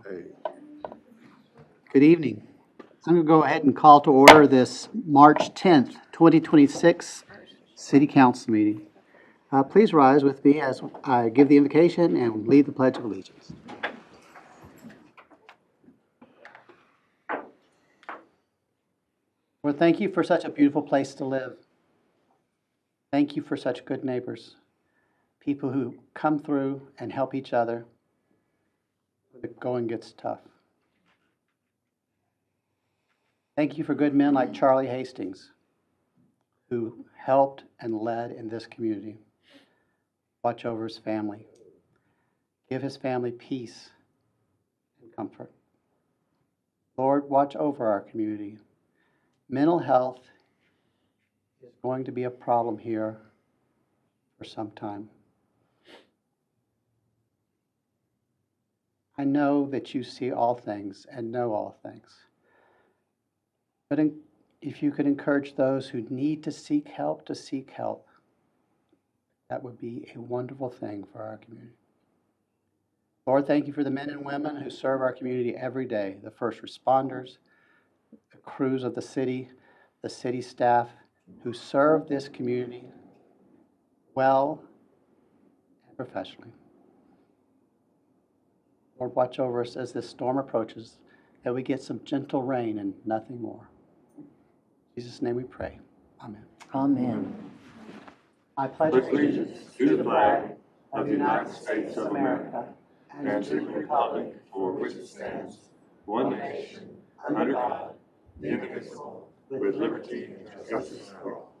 Hey, Good evening. I'm going to go ahead and call to order this March 10th, 2026 City Council meeting. Please rise with me as I give the invocation and lead the Pledge of Allegiance. Lord, thank you for such a beautiful place to live. Thank you for such good neighbors, people who come through and help each other when the going gets tough. Thank you for good men like Charlie Hastings, who helped and led in this community. Watch over his family. Give his family peace and comfort. Lord, watch over our community. Mental health is going to be a problem here for some time. I know that you see all things and know all things. But if you could encourage those who need to seek help, that would be a wonderful thing for our community. Lord, thank you for the men and women who serve our community every day, the first responders, the crews of the city staff who serve this community well and professionally. Lord, watch over us as this storm approaches, that we get some gentle rain and nothing more. In Jesus' name we pray. Amen. Amen. I pledge allegiance to the flag of the United States of America and to the republic for which it stands, one nation, under God, indivisible, with liberty and justice for all.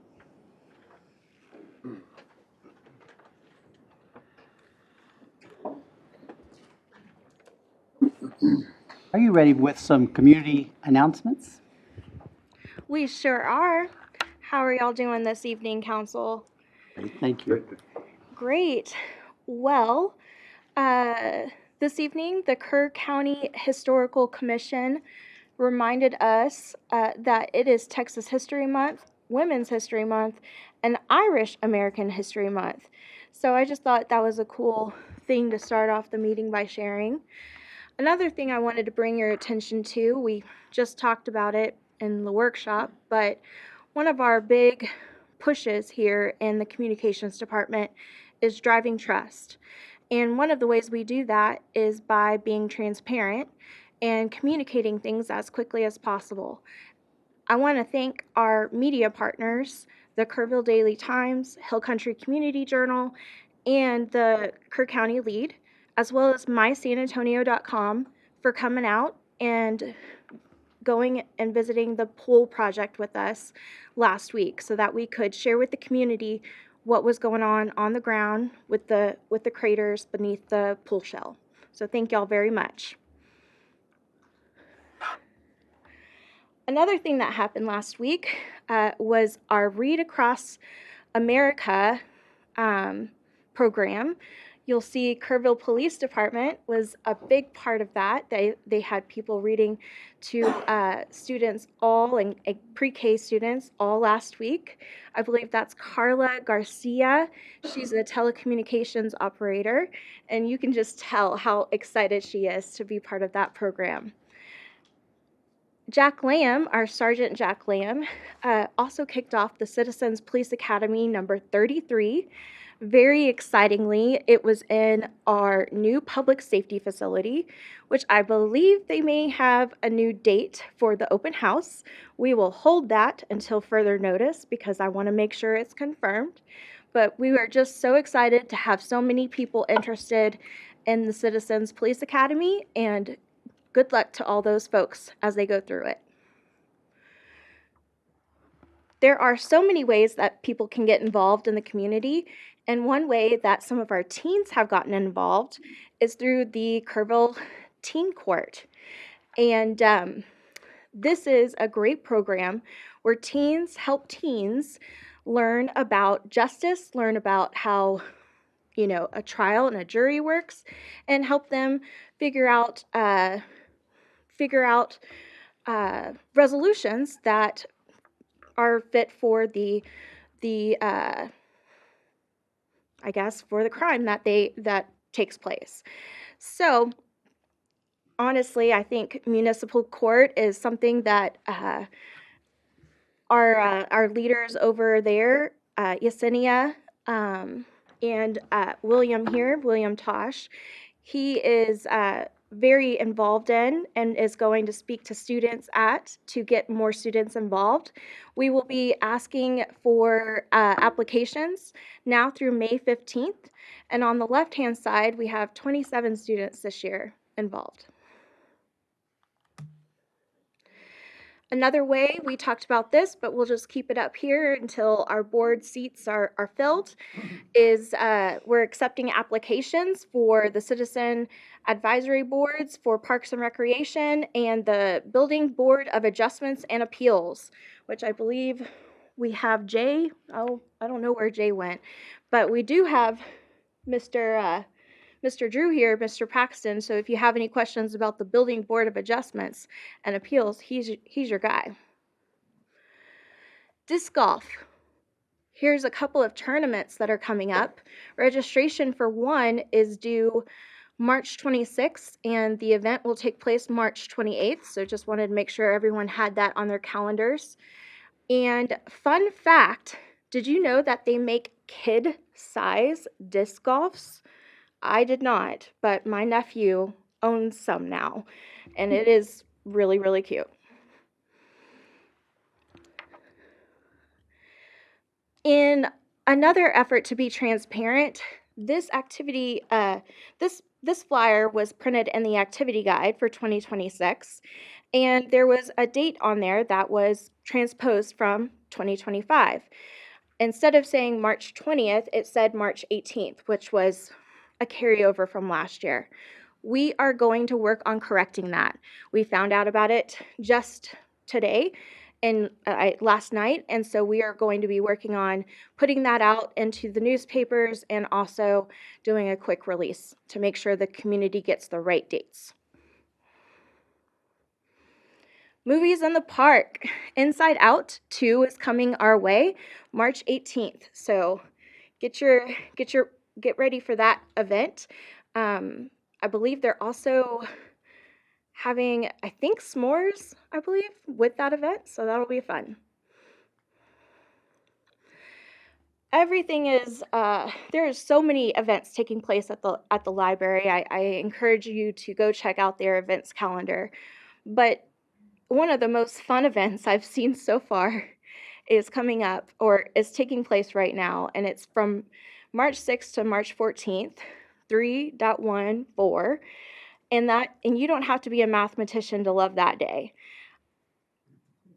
Are you ready with some community announcements? We sure are. How are y'all doing this evening, Council? Thank you. Great. Well, this evening, the Kerr County Historical Commission reminded us that it is Texas History Month, Women's History Month, and Irish American History Month. So I just thought that was a cool thing to start off the meeting by sharing. Another thing I wanted to bring your attention to, we just talked about it in the workshop, but one of our big pushes here in the communications department is driving trust. And one of the ways we do that is by being transparent and communicating things as quickly as possible. I want to thank our media partners, the Kerrville Daily Times, Hill Country Community Journal, and the Kerr County Lead, as well as mysanantonio.com, for coming out and going and visiting the pool project with us last week so that we could share with the community what was going on the ground with the craters beneath the pool shell. So thank y'all very much. Another thing that happened last week was our Read Across America program. You'll see Kerrville Police Department was a big part of that. They had people reading to students all, and pre-K students all last week. I believe that's Carla Garcia. She's a telecommunications operator, and you can just tell how excited she is to be part of that program. Jack Lamb, our Sergeant Jack Lamb, also kicked off the Citizens Police Academy number 33. Very excitingly, it was in our new public safety facility, which I believe they may have a new date for the open house. We will hold that until further notice because I want to make sure it's confirmed. But we were just so excited to have so many people interested in the Citizens Police Academy, and good luck to all those folks as they go through it. There are so many ways that people can get involved in the community, and one way that some of our teens have gotten involved is through the Kerrville Teen Court. And this is a great program where teens help teens learn about justice, learn about how a trial and a jury works, and help them figure out resolutions that are fit for the for the crime that takes place. So honestly, I think municipal court is something that our leaders over there, Yesenia, and William Tosh, he is very involved in and is going to speak to students to get more students involved. We will be asking for applications now through May 15th. And on the left-hand side, we have 27 students this year involved. Another way, we talked about this, but we'll just keep it up here until our board seats are filled, is we're accepting applications for the citizen advisory boards for Parks and Recreation and the Building Board of Adjustments and Appeals, which I believe we have Jay. Oh, I don't know where Jay went, but we do have Mr. Drew here, Mr. Paxton. So if you have any questions about the Building Board of Adjustments and Appeals, he's your guy. Disc golf. Here's a couple of tournaments that are coming up. Registration for one is due March 26th, and the event will take place March 28th. So just wanted to make sure everyone had that on their calendars. And fun fact, did you know that they make kid-size disc golfs? I did not, but my nephew owns some now, and it is really, really cute. In another effort to be transparent, this activity, this flyer was printed in the activity guide for 2026, and there was a date on there that was transposed from 2025. Instead of saying March 20th, it said March 18th, which was a carryover from last year. We are going to work on correcting that. We found out about it just today and last night, and so we are going to be working on putting that out into the newspapers and also doing a quick release to make sure the community gets the right dates. Movies in the park. Inside Out 2 is coming our way March 18th. So get ready for that event. I believe they're also having, I think, s'mores, I believe, with that event. So that'll be fun. Everything is, there's so many events taking place at the library. I encourage you to go check out their events calendar. But one of the most fun events I've seen so far is coming up, or is taking place right now, and it's from March 6th to March 14th, 3.14, and you don't have to be a mathematician to love that day.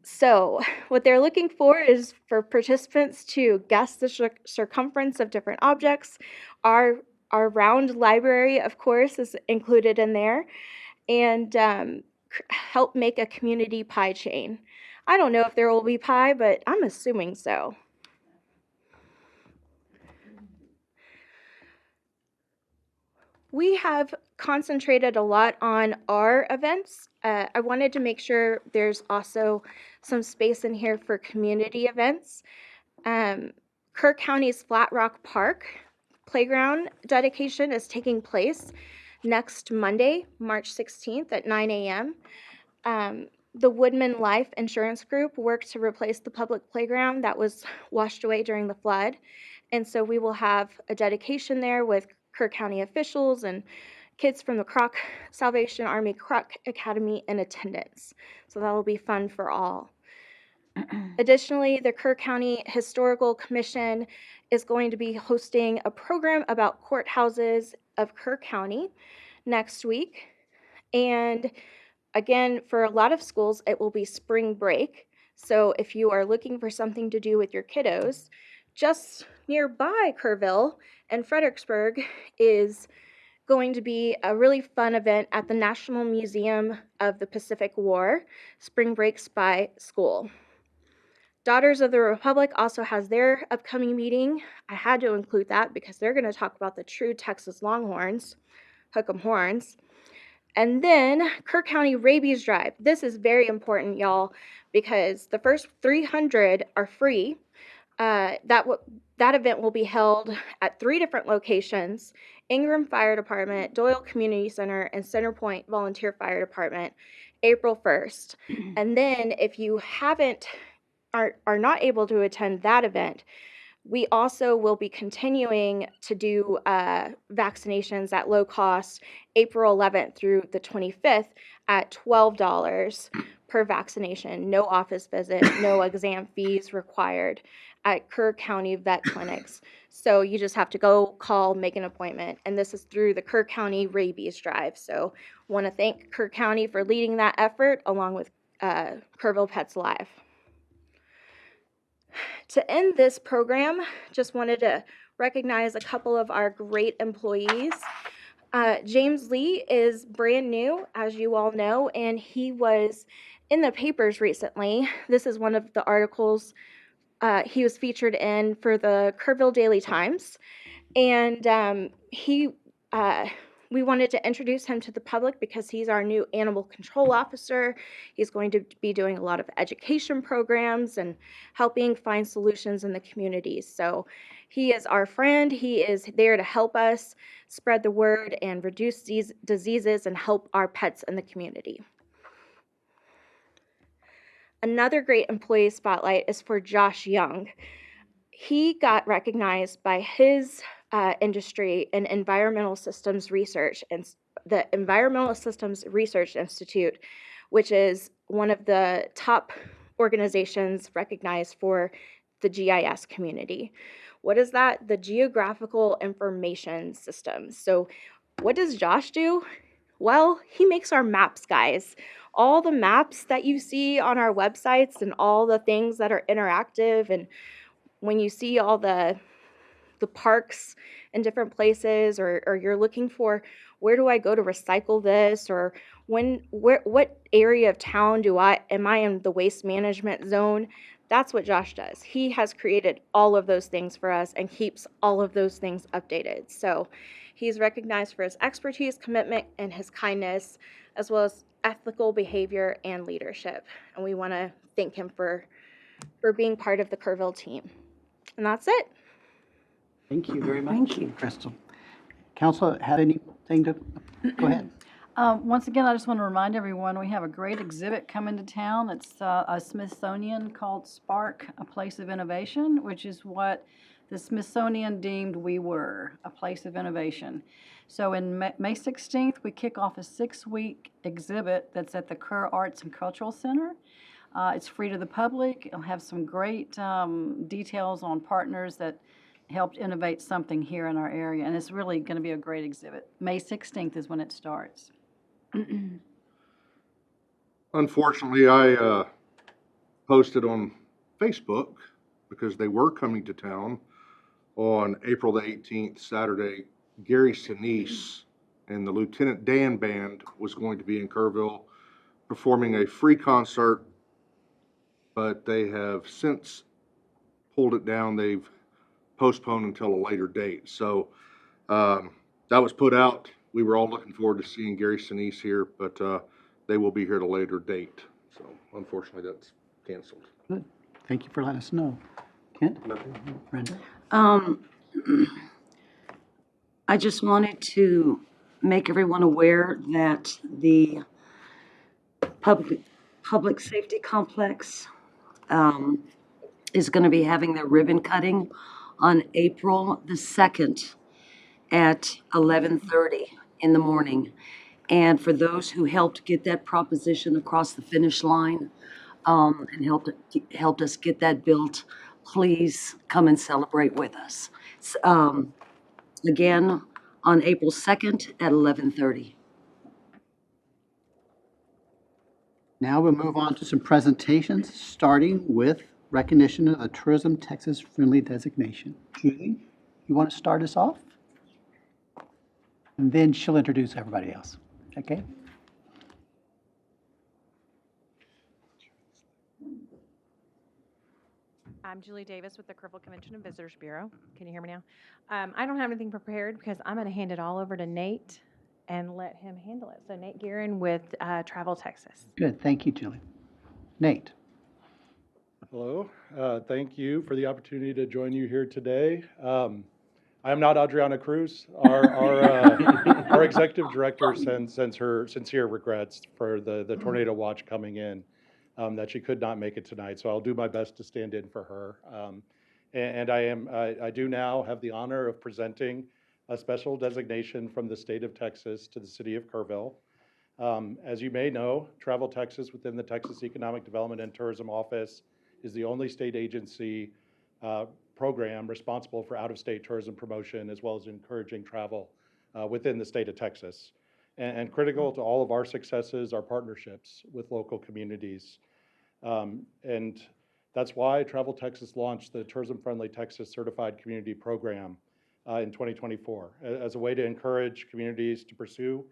So what they're looking for is for participants to guess the circumference of different objects. Our round library, of course, is included in there, and help make a community pie chain. I don't know if there will be pie, but I'm assuming so. We have concentrated a lot on our events. I wanted to make sure there's also some space in here for community events. Kirk County's Flat Rock Park playground dedication is taking place next Monday, March 16th at 9 a.m. The Woodman Life Insurance Group worked to replace the public playground that was washed away during the flood. And so we will have a dedication there with Kirk County officials and kids from the Salvation Army Kroc Academy in attendance. So that will be fun for all. Additionally, the Kirk County Historical Commission is going to be hosting a program about courthouses of Kirk County next week. And again, for a lot of schools, it will be spring break. So if you are looking for something to do with your kiddos, just nearby Kerrville and Fredericksburg is going to be a really fun event at the National Museum of the Pacific War, Spring Breaks by School. Daughters of the Republic also has their upcoming meeting. I had to include that because they're going to talk about the true Texas Longhorns, Hook 'em Horns. And then Kirk County Rabies Drive. This is very important, y'all, because the first 300 are free. that event will be held at 3 different locations: Ingram Fire Department, Doyle Community Center, and Centerpoint Volunteer Fire Department, April 1st. And then if you are not able to attend that event, we also will be continuing to do vaccinations at low cost April 11th through the 25th at $12 per vaccination. No office visit, no exam fees required at Kerr County vet clinics. So you just have to go call, make an appointment. And this is through the Kerr County Rabies Drive. So want to thank Kerr County for leading that effort along with Kerrville Pets Live. To end this program, just wanted to recognize a couple of our great employees. James Lee is brand new, as you all know, and he was in the papers recently. This is one of the articles he was featured in for the Kerrville Daily Times. And we wanted to introduce him to the public because he's our new animal control officer. He's going to be doing a lot of education programs and helping find solutions in the community. So he is our friend. He is there to help us spread the word and reduce these diseases and help our pets in the community. Another great employee spotlight is for Josh Young. He got recognized by his industry in environmental systems research, and the Environmental Systems Research Institute, which is one of the top organizations recognized for the GIS community. What is that? The Geographical Information System. So what does Josh do? Well, he makes our maps, guys. All the maps that you see on our websites and all the things that are interactive, and when you see all the parks in different places, or you're looking for, where do I go to recycle this, or what area of town am I in the waste management zone? That's what Josh does. He has created all of those things for us and keeps all of those things updated. So he's recognized for his expertise, commitment, and his kindness, as well as ethical behavior and leadership. And we want to thank him for being part of the Kerrville team. And that's it. Thank you very much. Thank you. Crystal. Council, have anything to, go ahead. Once again, I just want to remind everyone, we have a great exhibit coming to town. It's a Smithsonian called Spark, a Place of Innovation, which is what the Smithsonian deemed we were, a place of innovation. So in May 16th, we kick off a 6-week exhibit that's at the Kerr Arts and Cultural Center. It's free to the public. It'll have some great details on partners that helped innovate something here in our area, and it's really going to be a great exhibit. May 16th is when it starts. Unfortunately, I posted on Facebook, because they were coming to town on April the 18th, Saturday. Gary Sinise and the Lieutenant Dan Band was going to be in Kerrville performing a free concert, but they have since pulled it down. They've postponed until a later date. So that was put out. We were all looking forward to seeing Gary Sinise here, but they will be here at a later date. So unfortunately, that's canceled. Good. Thank you for letting us know. Kent? Brenda? I just wanted to make everyone aware that the public safety complex is going to be having their ribbon cutting on April the 2nd at 11:30 in the morning. And for those who helped get that proposition across the finish line and helped us get that built, please come and celebrate with us. Again, on April 2nd at 11:30. Now we'll move on to some presentations, starting with recognition of the Tourism Texas Friendly designation. Julie, you want to start us off? And then she'll introduce everybody else. Okay? I'm Julie Davis with the Kerrville Convention and Visitors Bureau. Can you hear me now? I don't have anything prepared because I'm going to hand it all over to Nate and let him handle it. So Nate Guerin with Travel Texas. Good. Thank you, Julie. Nate. Hello. Thank you for the opportunity to join you here today. I am not Adriana Cruz. Our executive director sends her sincere regrets for the tornado watch coming in, that she could not make it tonight. So I'll do my best to stand in for her. And I do now have the honor of presenting a special designation from the state of Texas to the city of Kerrville. As you may know, Travel Texas within the Texas Economic Development and Tourism Office is the only state agency program responsible for out-of-state tourism promotion as well as encouraging travel within the state of Texas. And critical to all of our successes are partnerships with local communities. And that's why Travel Texas launched the Tourism Friendly Texas Certified Community Program in 2024 as a way to encourage communities to pursue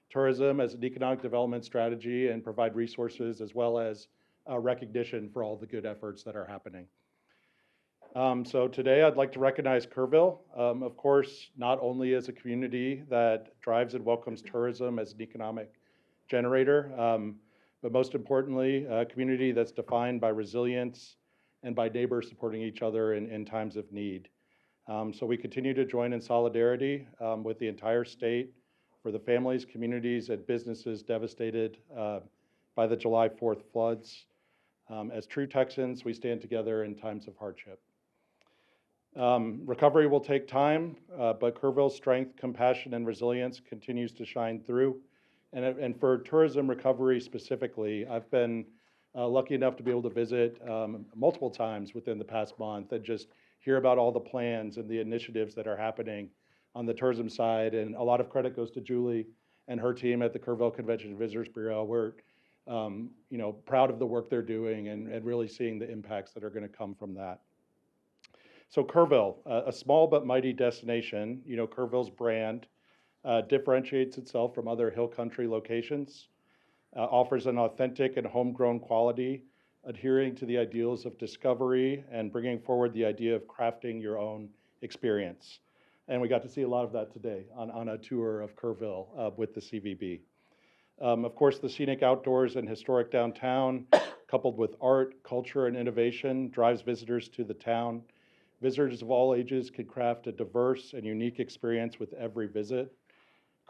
tourism as an economic development strategy and provide resources as well as recognition for all the good efforts that are happening. So today I'd like to recognize Kerrville, of course, not only as a community that drives and welcomes tourism as an economic generator, but most importantly, a community that's defined by resilience and by neighbors supporting each other in times of need. So we continue to join in solidarity with the entire state for the families, communities, and businesses devastated by the July 4th floods. As true Texans, we stand together in times of hardship. Recovery will take time, but Kerrville's strength, compassion, and resilience continues to shine through. And for tourism recovery specifically, I've been lucky enough to be able to visit multiple times within the past month and just hear about all the plans and the initiatives that are happening on the tourism side. And a lot of credit goes to Julie and her team at the Kerrville Convention and Visitors Bureau. We're proud of the work they're doing and really seeing the impacts that are going to come from that. So Kerrville, a small but mighty destination. Kerrville's brand differentiates itself from other hill country locations, offers an authentic and homegrown quality, adhering to the ideals of discovery and bringing forward the idea of crafting your own experience. And we got to see a lot of that today on a tour of Kerrville with the CVB. Of course, the scenic outdoors and historic downtown, coupled with art, culture, and innovation, drives visitors to the town. Visitors of all ages can craft a diverse and unique experience with every visit.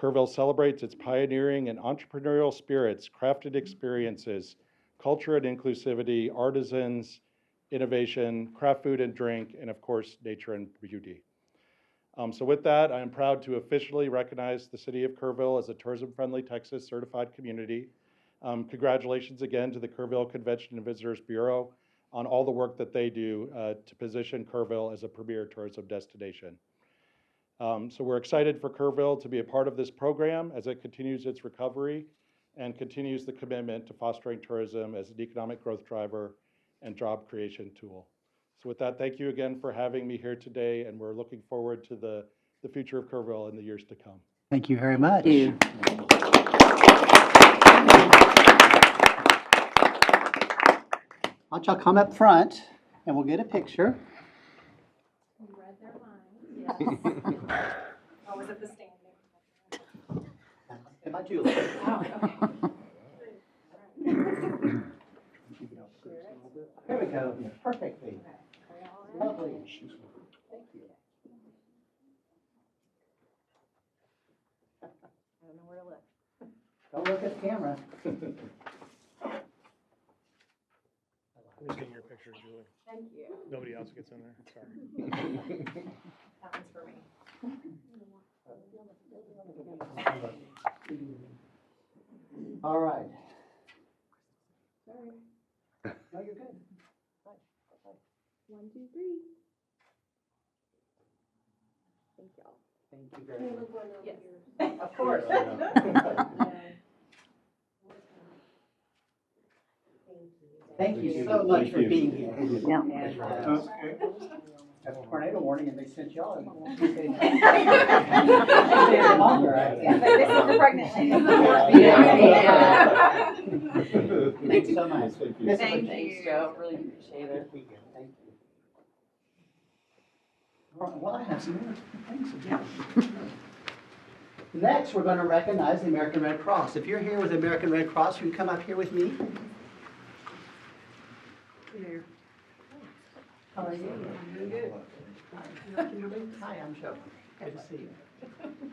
Kerrville celebrates its pioneering and entrepreneurial spirits, crafted experiences, culture and inclusivity, artisans, innovation, craft food and drink, and of course, nature and beauty. So with that, I am proud to officially recognize the city of Kerrville as a tourism-friendly Texas certified community. Congratulations again to the Kerrville Convention and Visitors Bureau on all the work that they do to position Kerrville as a premier tourism destination. So we're excited for Kerrville to be a part of this program as it continues its recovery and continues the commitment to fostering tourism as an economic growth driver and job creation tool. So with that, thank you again for having me here today, and we're looking forward to the future of Kerrville in the years to come. Thank you very much. Thank you. Why don't y'all come up front and we'll get a picture. You read their minds, yes. Oh, was it the standing? And my Julie. Oh, okay. There we go. Perfectly. Lovely. Thank you. I don't know where to look. Don't look at the camera. I'm just getting your picture, Julie. Thank you. Nobody else gets in there, sorry. That one's for me. All right. No, you're good. 1, 2, 3. Thank y'all. Thank you very much. Yes. Of course. Thank you so much for being here. Yeah. And, a tornado warning, and they sent y'all. This is the pregnant lady. Thanks so much. Thank you. Joe. Really appreciate it. Thank you. All right, well, I have some more things to do. Next, we're going to recognize the American Red Cross. If you're here with the American Red Cross, you can come up here with me. How are you? I'm doing good. Hi, I'm Joe. Good to see you.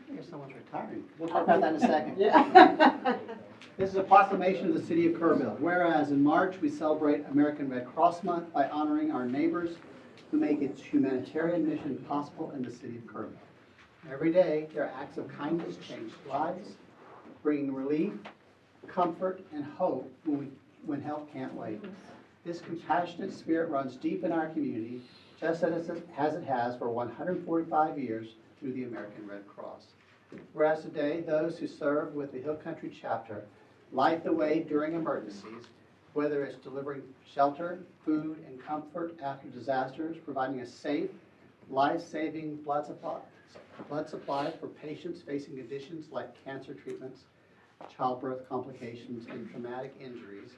Here's someone's retiring. We'll talk about that in a second. Yeah. This is a proclamation of the city of Kerrville. Whereas in March, we celebrate American Red Cross Month by honoring our neighbors who make its humanitarian mission possible in the city of Kerrville. Every day, their acts of kindness change lives, bringing relief, comfort, and hope when help can't wait. This compassionate spirit runs deep in our community, just as it has for 145 years through the American Red Cross. Whereas today, those who serve with the Hill Country chapter light the way during emergencies, whether it's delivering shelter, food, and comfort after disasters, providing a safe, life-saving blood supply for patients facing conditions like cancer treatments, childbirth complications, and traumatic injuries,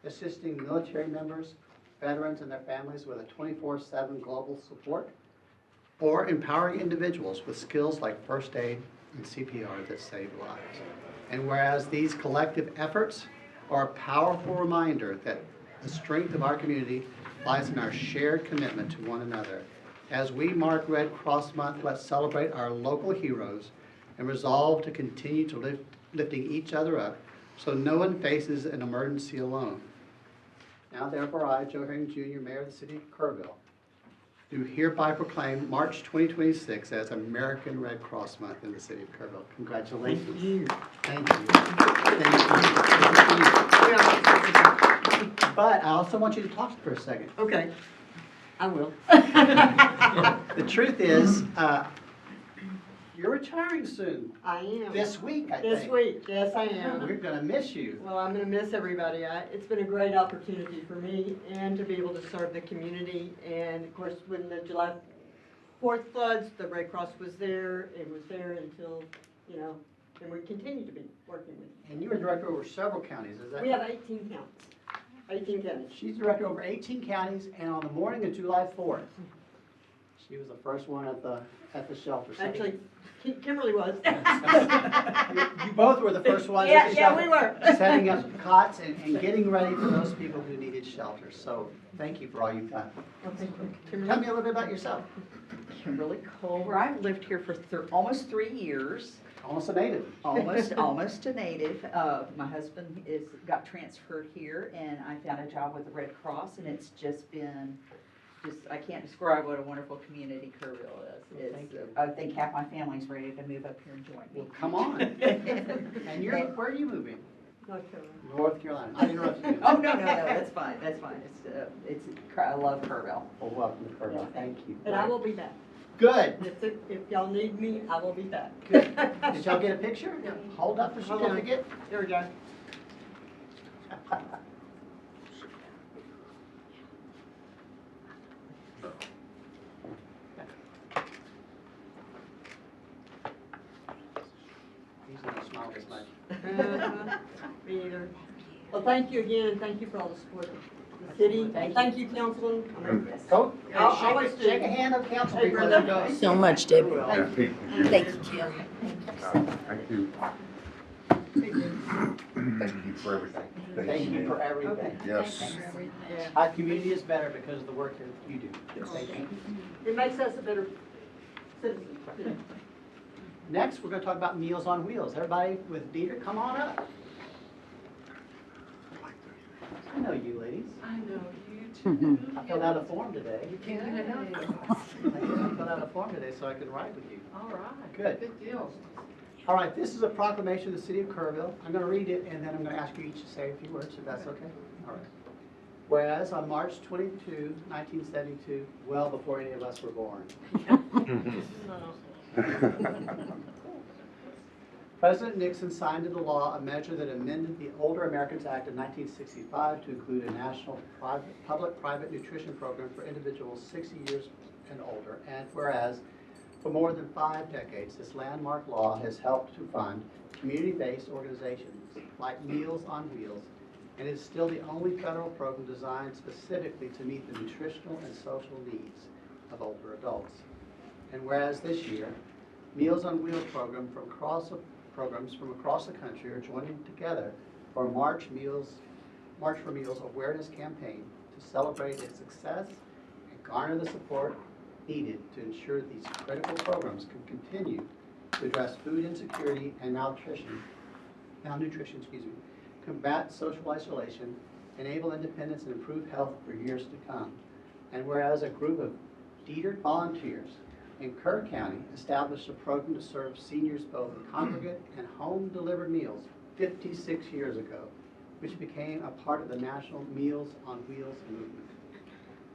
assisting military members, veterans, and their families with a 24/7 global support, or empowering individuals with skills like first aid and CPR that save lives. And whereas these collective efforts are a powerful reminder that the strength of our community lies in our shared commitment to one another. As we mark Red Cross Month, let's celebrate our local heroes and resolve to continue to lifting each other up so no one faces an emergency alone. Now therefore, I, Joe Herring Jr., Mayor of the City of Kerrville, do hereby proclaim March 2026 as American Red Cross Month in the City of Kerrville. Congratulations. Thank you. Thank you. Thank you. But I also want you to talk for a second. Okay, I will. The truth is, you're retiring soon. I am. This week, I think. This week, yes, I am. We're gonna miss you. Well, I'm gonna miss everybody. It's been a great opportunity for me and to be able to serve the community. And of course, when the July 4th floods, the Red Cross was there. It was there until, and we continue to be working with it. And you were director over several counties, is that? We have 18 counties. 18 counties. She's director over 18 counties, and on the morning of July 4th, she was the first one at the shelter. Actually, Kimberly was. You both were the first ones at the Yeah, shelter. we were. Setting up cots and getting ready for those people who needed shelter. So thank you for all you've done. Kimberly? Tell me a little bit about yourself. Kimberly Culver. I've lived here for almost 3 years. Almost a native. Almost a native. My husband got transferred here, and I found a job with the Red Cross, and it's just been, I can't describe what a wonderful community Kerrville is. Thank you. I think half my family's ready to move up here and join me. Well, come on. And where are you moving? North Carolina. North Carolina. I interrupted you. Oh, no, that's fine, that's fine. I love Kerrville. Well, welcome to Kerrville. Thank you. And I will be back. Good. If y'all need me, I will be back. Good. Did y'all get a picture? Hold up the Hold on. certificate. There we go. He's gonna smile this much. Me either. Well, thank you again, thank you for all the support of the city. Thank you, Councilman. Go. I'll Shake always shake a hand of council Hey, people as you brother. go. So much, Debbie. Thank you. Thank you, Jim. Thank you. Thank you for everything. Thank you for everything. Yes. Yeah. Our community is better because of the work that you do. Thank you. It makes us a better citizen. Next, we're gonna talk about Meals on Wheels. Everybody with Dieter, come on up. I know you ladies. I know you too. I filled out a form today. You can't get enough. I filled out a form today so I could ride with you. All right. Good. Good deal. All right, this is a proclamation of the city of Kerrville. I'm going to read it, and then I'm going to ask you each to say a few words, if that's okay. All right. Whereas on March 22, 1972, well before any of us were born, President Nixon signed into law a measure that amended the Older Americans Act of 1965 to include a national public-private nutrition program for individuals 60 years and older. And whereas for more than 5 decades, this landmark law has helped to fund community-based organizations like Meals on Wheels, and is still the only federal program designed specifically to meet the nutritional and social needs of older adults. And whereas this year, Meals on Wheels programs from across the country are joining together for a March for Meals awareness campaign to celebrate its success and garner the support needed to ensure these critical programs can continue to address food insecurity and malnutrition, combat social isolation, enable independence, and improve health for years to come. And whereas a group of Dieter volunteers in Kerr County established a program to serve seniors both congregate and home-delivered meals 56 years ago, which became a part of the National Meals on Wheels movement.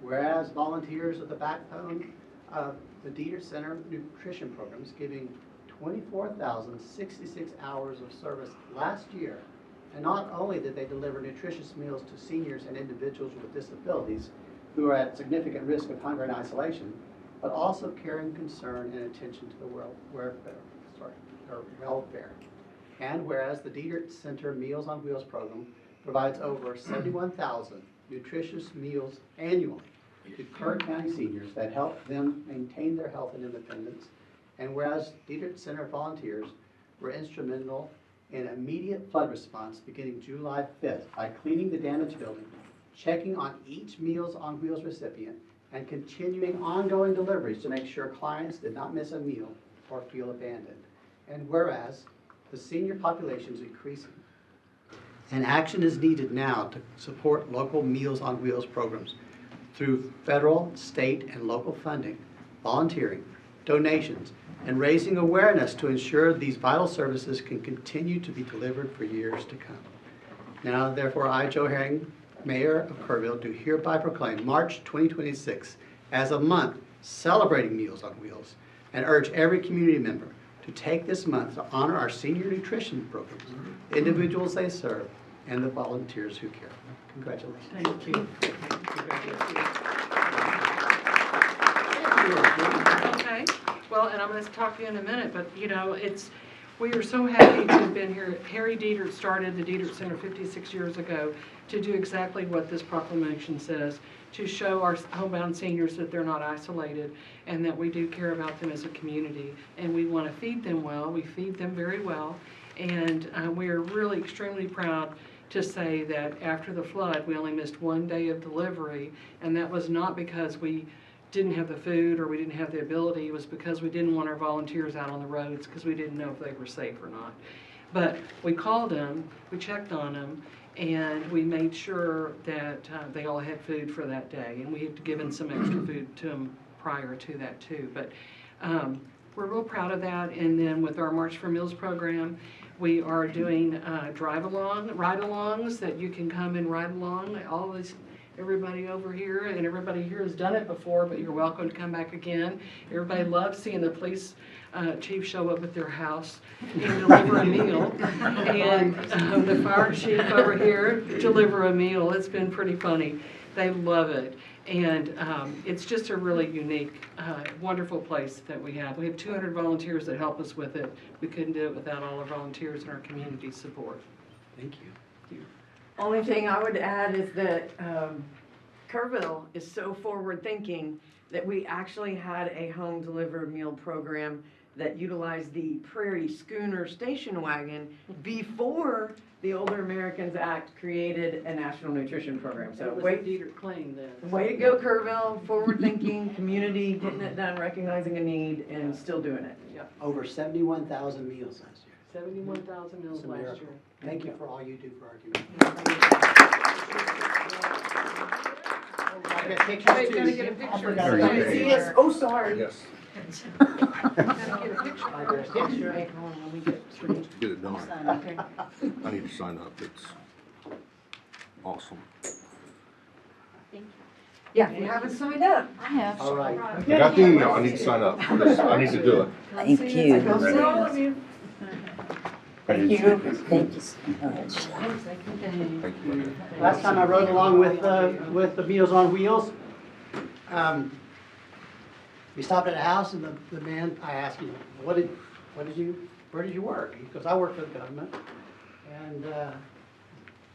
Whereas volunteers are the backbone of the Dieter Center nutrition programs, giving 24,066 hours of service last year. And not only did they deliver nutritious meals to seniors and individuals with disabilities who are at significant risk of hunger and isolation, but also caring concern and attention to the welfare. And whereas the Dieter Center Meals on Wheels program provides over 71,000 nutritious meals annually to Kerr County seniors that help them maintain their health and independence. And whereas Dieter Center volunteers were instrumental in immediate flood response beginning July 5th by cleaning the damaged building, checking on each Meals on Wheels recipient, and continuing ongoing deliveries to make sure clients did not miss a meal or feel abandoned. And whereas the senior population is increasing, and action is needed now to support local Meals on Wheels programs through federal, state, and local funding, volunteering, donations, and raising awareness to ensure these vital services can continue to be delivered for years to come. Now, therefore, I, Joe Herring, Mayor of Kerrville, do hereby proclaim March 2026 as a month celebrating Meals on Wheels, and urge every community member to take this month to honor our senior nutrition programs, the individuals they serve, and the volunteers who care. Congratulations. Thank you. Okay, well, and I'm going to talk to you in a minute, but you know, we are so happy to have been here. Harry Dieter started the Dieter Center 56 years ago to do exactly what this proclamation says, to show our homebound seniors that they're not isolated and that we do care about them as a community. And we want to feed them well. We feed them very well. And we are really extremely proud to say that after the flood, we only missed one day of delivery. And that was not because we didn't have the food or we didn't have the ability. It was because we didn't want our volunteers out on the roads because we didn't know if they were safe or not. But we called them, we checked on them, and we made sure that they all had food for that day. And we had given some extra food to them prior to that too. But we're real proud of that. And then with our March for Meals program, we are doing ride-alongs that you can come and ride along. Everybody over here, and everybody here has done it before, but you're welcome to come back again. Everybody loves seeing the police chief show up at their house and deliver a meal. And the fire chief over here deliver a meal. It's been pretty funny. They love it. And it's just a really unique, wonderful place that we have. We have 200 volunteers that help us with it. We couldn't do it without all our volunteers and our community support. Thank you. Only thing I would add is that Kerrville is so forward-thinking that we actually had a home-delivered meal program that utilized the Prairie Schooner station wagon before the Older Americans Act created a national nutrition program. So It was a Dieter claim then. way to go, Kerrville, forward-thinking, community, getting it done, recognizing a need, and still doing it. Yep. Over 71,000 meals last year. 71,000 meals It's a last miracle. year. Thank you for all you do for our community. I got pictures Wait, too. gotta get a picture. I forgot There about you that. go. Yes, oh, sorry. Yes. Gotta get a picture. I got a picture. Hey, hold on, let me get through. Get it done. Okay. I need to sign up. It's awesome. Yeah, if you haven't signed up. I have. All right. I got the email. I need to sign up. I need to do it. Thank you. Go see all of you. Thank you. Thank you so much. Thank you. Last time I rode along with the Meals on Wheels, we stopped at a house and the man, I asked him, where did you work? He goes, I work for the government. And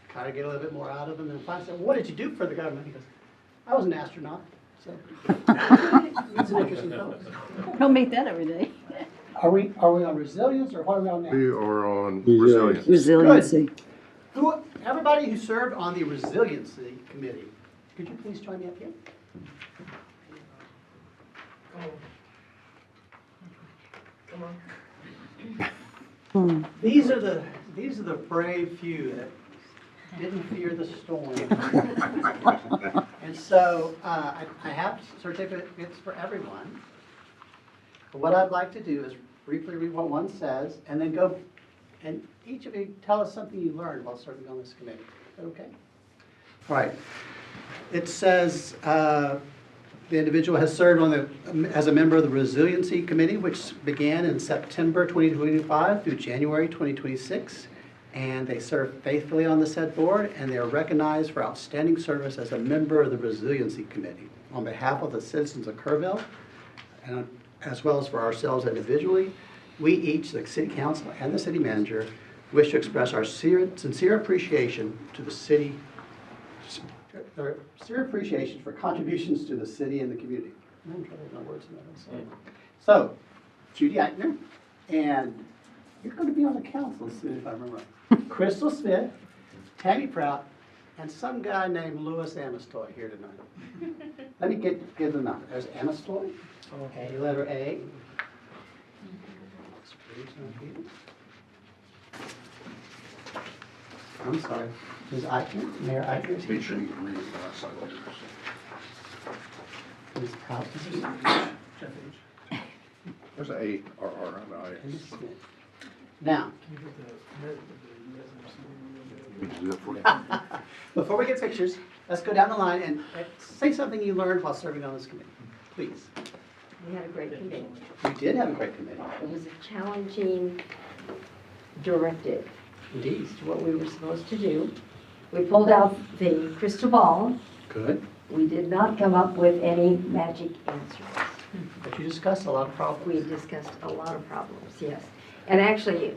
kind of get a little bit more out of him. And finally said, what did you do for the government? He goes, I was an astronaut. So it's an interesting fellow. Don't meet that every day. Are we on resilience or what are we on now? We are on resilience. Resiliency. Everybody who served on the resiliency committee, could you please join me up here? These are the brave few that didn't fear the storm. And so I have certificates for everyone. But what I'd like to do is briefly read what one says, and then go, and each of you tell us something you learned while serving on this committee. Is that okay? All right. It says the individual has served as a member of the Resiliency Committee, which began in September 2025 through January 2026. And they serve faithfully on the said board, and they are recognized for outstanding service as a member of the Resiliency Committee. On behalf of the citizens of Kerrville, and as well as for ourselves individually, we each, the city council and the city manager, wish to express our sincere appreciation to the city, our sincere appreciation for contributions to the city and the community. I'm trying to get my words in there. So, Judy Eichner, and you're going to be on the council soon, if I remember right. Crystal Smith, Tammy Prout, and some guy named Louis Amistoy here tonight. Let me give them out. There's Amistoy, A, letter A. I'm sorry. Ms. Eichner, Mayor Eichner is here. Make sure you can read the last side of yours. Ms. Prout is here. There's an A, R, R, and I. And Ms. Smith. Now, We can do that for you. before we get pictures, let's go down the line and say something you learned while serving on this committee, please. We had a great committee. We did have a great committee. It was a challenging directive Indeed. to what we were supposed to do. We pulled out the crystal ball. Good. We did not come up with any magic answers. But you discussed a lot of problems. We discussed a lot of problems, yes. And actually,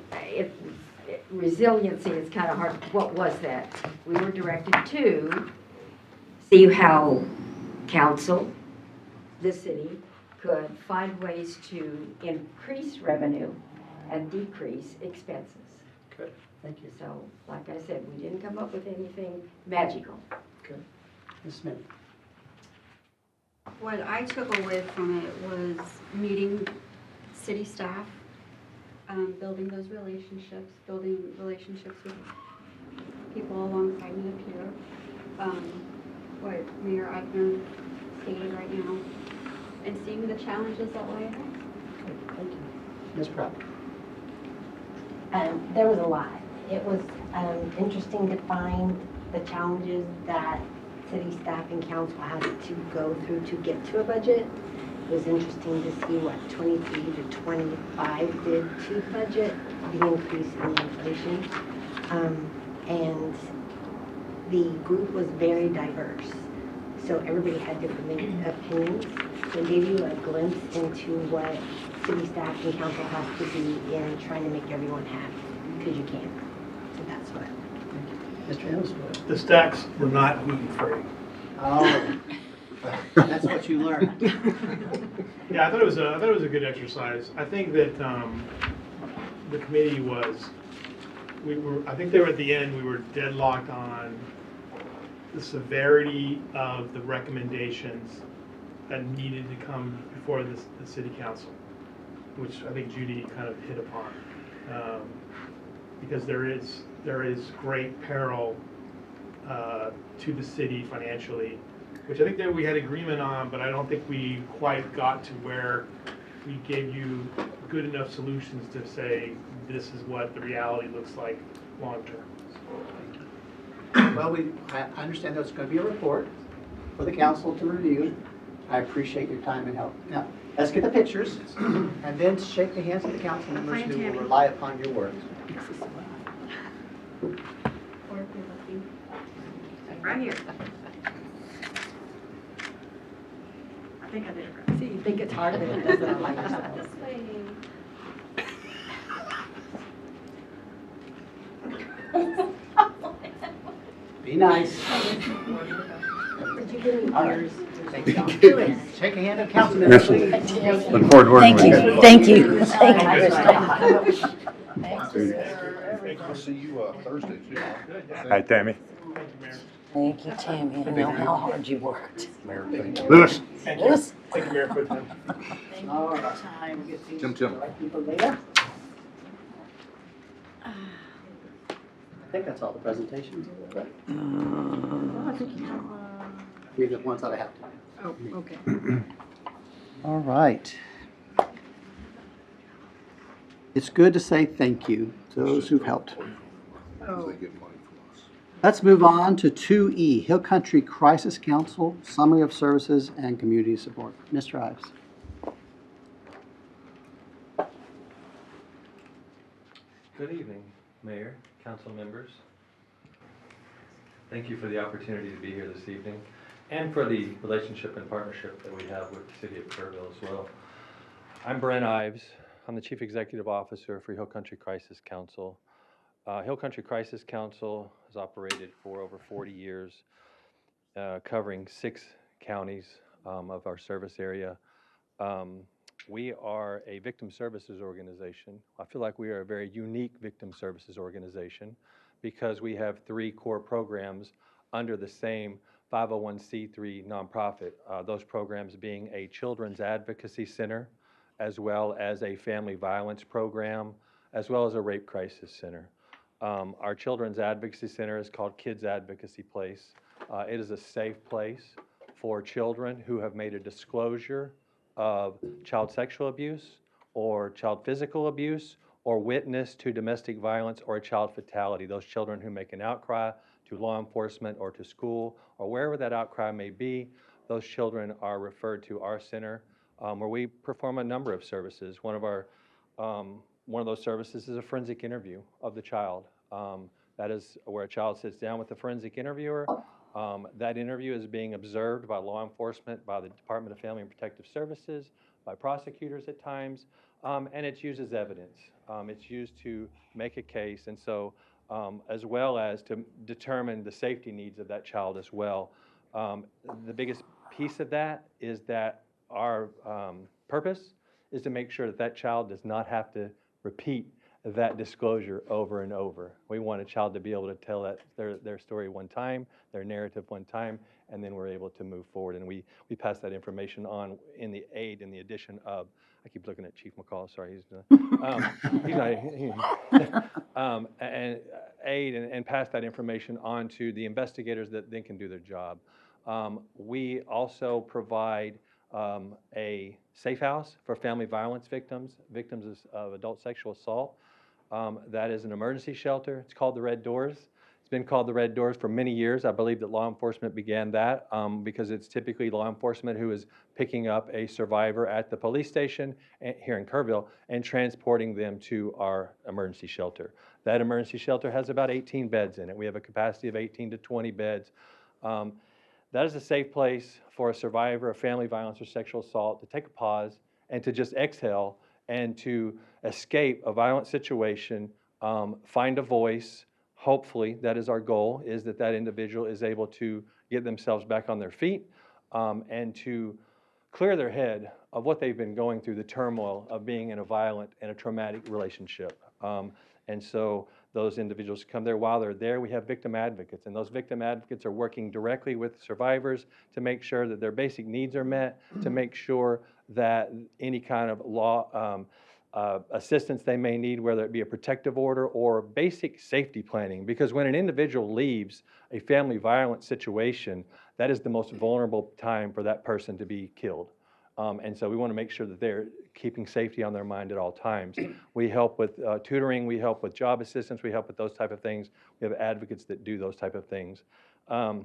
resiliency is kind of hard. What was that? We were directed to see how council, the city, could find ways to increase revenue and decrease expenses. Good. Thank you. So, like I said, we didn't come up with anything magical. Good. Ms. Smith. What I took away from it was meeting city staff, building those relationships, building relationships with people alongside me up here. What Mayor Eichner stated right now, and seeing the challenges that lie ahead. Good. Thank you. Ms. Prout. There was a lot. It was interesting to find the challenges that city staff and council had to go through to get to a budget. It was interesting to see what 23 to 25 did to the budget, the increase in inflation. And the group was very diverse. So everybody had different opinions. So it gave you a glimpse into what city staff and council has to be in trying to make everyone happy, because you can. So that's what. Mr. Ellsworth. The stacks were not gluten-free. Oh, that's what you learned. Yeah, I thought it was a good exercise. I think that the committee I think they were at the end, we were deadlocked on the severity of the recommendations that needed to come before the city council, which I think Judy kind of hit upon. Because there is great peril to the city financially, which I think that we had agreement on, but I don't think we quite got to where we gave you good enough solutions to say this is what the reality looks like long term. Well, I understand there's going to be a report for the council to review. I appreciate your time and help. Now, let's get the pictures and then shake the hands of the council members who will rely upon your work. Right here. I think I did it right. See, you think it's hard, but it doesn't like This way. Be nice. Did you give me All right. yours? Thank you. Shake a hand of council members, please. Look forward to working with you. Thank you. I'll see you Thursday too. Hi, Tammy. Thank you, Tammy. I know how hard you worked. Lewis. Thank you. Yes. Thank you, Mayor Pro Tem. All right. Time to get these Tim, Tim. to the right people later. I think that's all the presentations. Right? Oh, I think you have, These are the ones that I have to. oh, okay. All right. It's good to say thank you to those who've helped. Because they get money from us. Let's move on to 2E, Hill Country Crisis Council, Summary of Services and Community Support. Mr. Ives. Good evening, Mayor, council members. Thank you for the opportunity to be here this evening and for the relationship and partnership that we have with the city of Kerrville as well. I'm Brent Ives. I'm the Chief Executive Officer for Hill Country Crisis Council. Hill Country Crisis Council has operated for over 40 years, covering 6 counties of our service area. We are a victim services organization. I feel like we are a very unique victim services organization because we have 3 core programs under the same 501c3 nonprofit. Those programs being a children's advocacy center, as well as a family violence program, as well as a rape crisis center. Our children's advocacy center is called Kids Advocacy Place. It is a safe place for children who have made a disclosure of child sexual abuse or child physical abuse or witness to domestic violence or a child fatality. Those children who make an outcry to law enforcement or to school or wherever that outcry may be, those children are referred to our center where we perform a number of services. One of those services is a forensic interview of the child. That is where a child sits down with a forensic interviewer. That interview is being observed by law enforcement, by the Department of Family and Protective Services, by prosecutors at times, and it's used as evidence. It's used to make a case, and so as well as to determine the safety needs of that child as well. The biggest piece of that is that our purpose is to make sure that that child does not have to repeat that disclosure over and over. We want a child to be able to tell their story one time, their narrative one time, and then we're able to move forward. And we pass that information on in the aid, in the addition of, I keep looking at Chief McCall, sorry, and aid and pass that information on to the investigators that then can do their job. We also provide a safe house for family violence victims of adult sexual assault. That is an emergency shelter. It's called the Red Doors. It's been called the Red Doors for many years. I believe that law enforcement began that because it's typically law enforcement who is picking up a survivor at the police station here in Kerrville and transporting them to our emergency shelter. That emergency shelter has about 18 beds in it. We have a capacity of 18 to 20 beds. That is a safe place for a survivor of family violence or sexual assault to take a pause and to just exhale and to escape a violent situation, find a voice. Hopefully, that is our goal, is that that individual is able to get themselves back on their feet and to clear their head of what they've been going through, the turmoil of being in a violent and a traumatic relationship. And so those individuals come there. While they're there, we have victim advocates, and those victim advocates are working directly with survivors to make sure that their basic needs are met, to make sure that any kind of law assistance they may need, whether it be a protective order or basic safety planning. Because when an individual leaves a family violence situation, that is the most vulnerable time for that person to be killed. And so we want to make sure that they're keeping safety on their mind at all times. We help with tutoring, we help with job assistance, we help with those type of things. We have advocates that do those type of things. I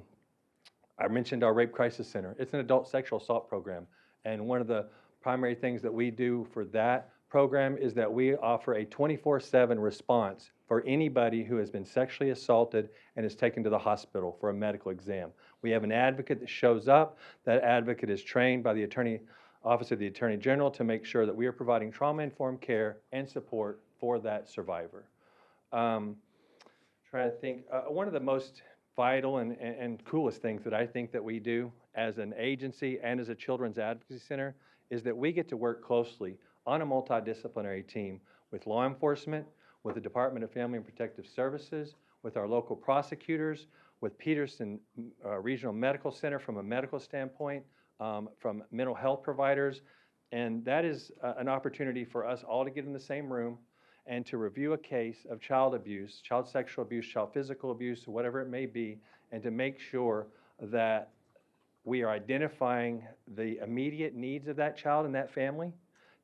mentioned our Rape Crisis Center. It's an adult sexual assault program. And one of the primary things that we do for that program is that we offer a 24/7 response for anybody who has been sexually assaulted and is taken to the hospital for a medical exam. We have an advocate that shows up. That advocate is trained by the Office of the Attorney General to make sure that we are providing trauma-informed care and support for that survivor. Trying to think, one of the most vital and coolest things that I think that we do as an agency and as a children's advocacy center is that we get to work closely on a multidisciplinary team with law enforcement, with the Department of Family and Protective Services, with our local prosecutors, with Peterson Regional Medical Center from a medical standpoint, from mental health providers, And that is an opportunity for us all to get in the same room and to review a case of child abuse, child sexual abuse, child physical abuse, whatever it may be, and to make sure that we are identifying the immediate needs of that child and that family,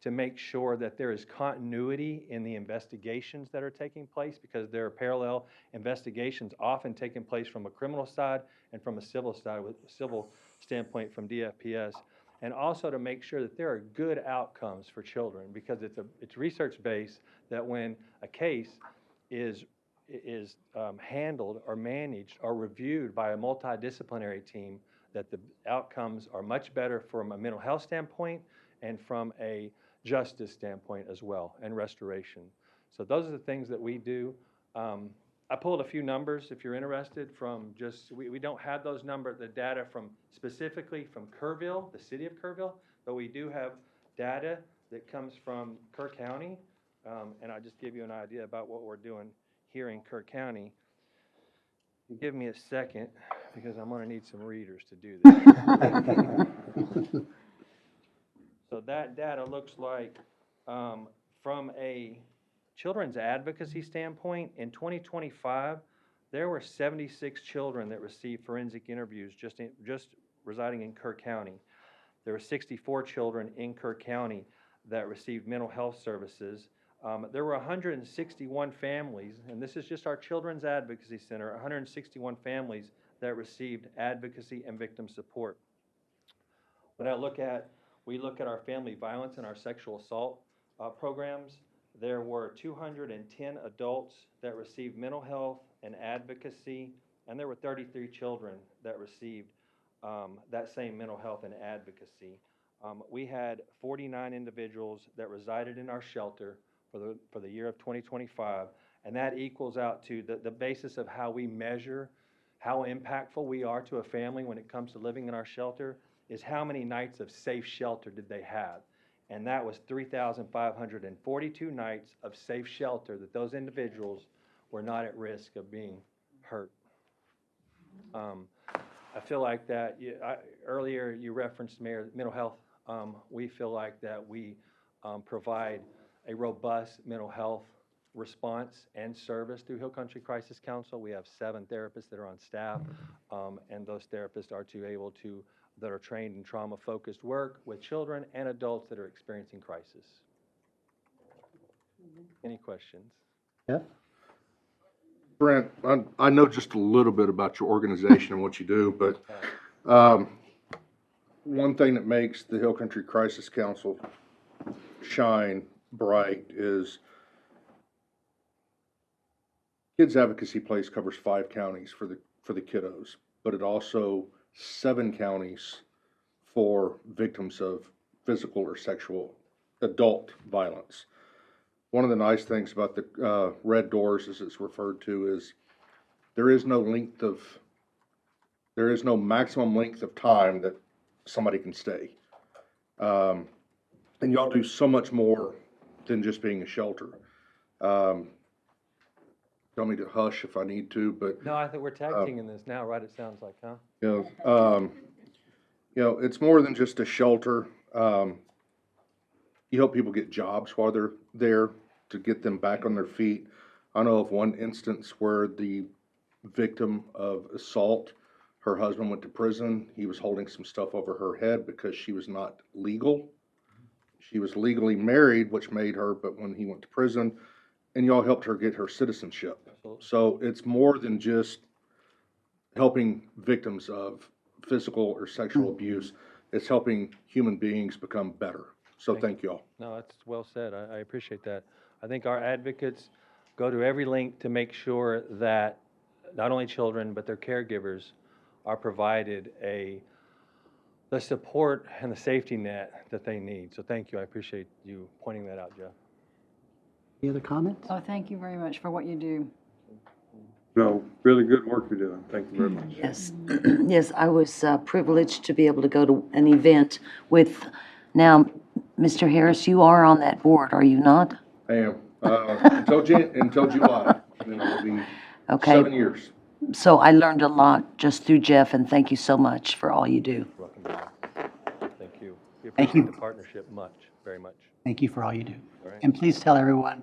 to make sure that there is continuity in the investigations that are taking place, because there are parallel investigations often taking place from a criminal side and from a civil side, with a civil standpoint from DFPS. And also to make sure that there are good outcomes for children, because it's research-based that when a case is handled or managed or reviewed by a multidisciplinary team, that the outcomes are much better from a mental health standpoint and from a justice standpoint as well, and restoration. So those are the things that we do. I pulled a few numbers, if you're interested, from just, we don't have those numbers, the data from specifically from Kerrville, the city of Kerrville, but we do have data that comes from Kerr County, and I'll just give you an idea about what we're doing here in Kerr County. Give me a second, because I'm going to need some readers to do this. So that data looks like, from a children's advocacy standpoint, in 2025, there were 76 children that received forensic interviews just residing in Kerr County. There were 64 children in Kerr County that received mental health services. There were 161 families, and this is just our Children's Advocacy Center, 161 families that received advocacy and victim support. When we look at our family violence and our sexual assault programs, there were 210 adults that received mental health and advocacy, and there were 33 children that received that same mental health and advocacy. We had 49 individuals that resided in our shelter for the year of 2025, and that equals out to the basis of how we measure how impactful we are to a family when it comes to living in our shelter, is how many nights of safe shelter did they have. And that was 3,542 nights of safe shelter that those individuals were not at risk of being hurt. I feel like that, earlier you referenced, Mayor, mental health. We feel like that we provide a robust mental health response and service through Hill Country Crisis Council. We have 7 therapists that are on staff, and those therapists are that are trained in trauma-focused work with children and adults that are experiencing crisis. Any questions? Jeff? Brent, I know just a little bit about your organization and what you do, but one thing that makes the Hill Country Crisis Council shine bright is Kids Advocacy Place covers 5 counties for the kiddos, but it also 7 counties for victims of physical or sexual adult violence. One of the nice things about the Red Doors, as it's referred to, is there is no maximum length of time that somebody can stay. And y'all do so much more than just being a shelter. Tell me to hush if I need to, but No, I think we're tag teaming this now, right? It sounds like, huh? It's more than just a shelter. You help people get jobs while they're there to get them back on their feet. I know of one instance where the victim of assault, her husband went to prison. He was holding some stuff over her head because she was not legal. She was legally married, which made her, but when he went to prison, and y'all helped her get her citizenship. Absolutely. So it's more than just helping victims of physical or sexual abuse. It's helping human beings become better. So thank you all. No, that's well said. I appreciate that. I think our advocates go to every link to make sure that not only children, but their caregivers are provided the support and the safety net that they need. So thank you. I appreciate you pointing that out, Jeff. Any other comments? Oh, thank you very much for what you do. No, really good work you're doing. Thank you very much. Yes, yes, I was privileged to be able to go to an event with, now, Mr. Harris, you are on that board, are you not? I am, until July, and then it'll be Okay. 7 years. So I learned a lot just through Jeff, and thank you so much for all you do. Welcome back. Thank you. We appreciate Thank you. appreciate the partnership much, very much. Thank you for all you do. All right. And please tell everyone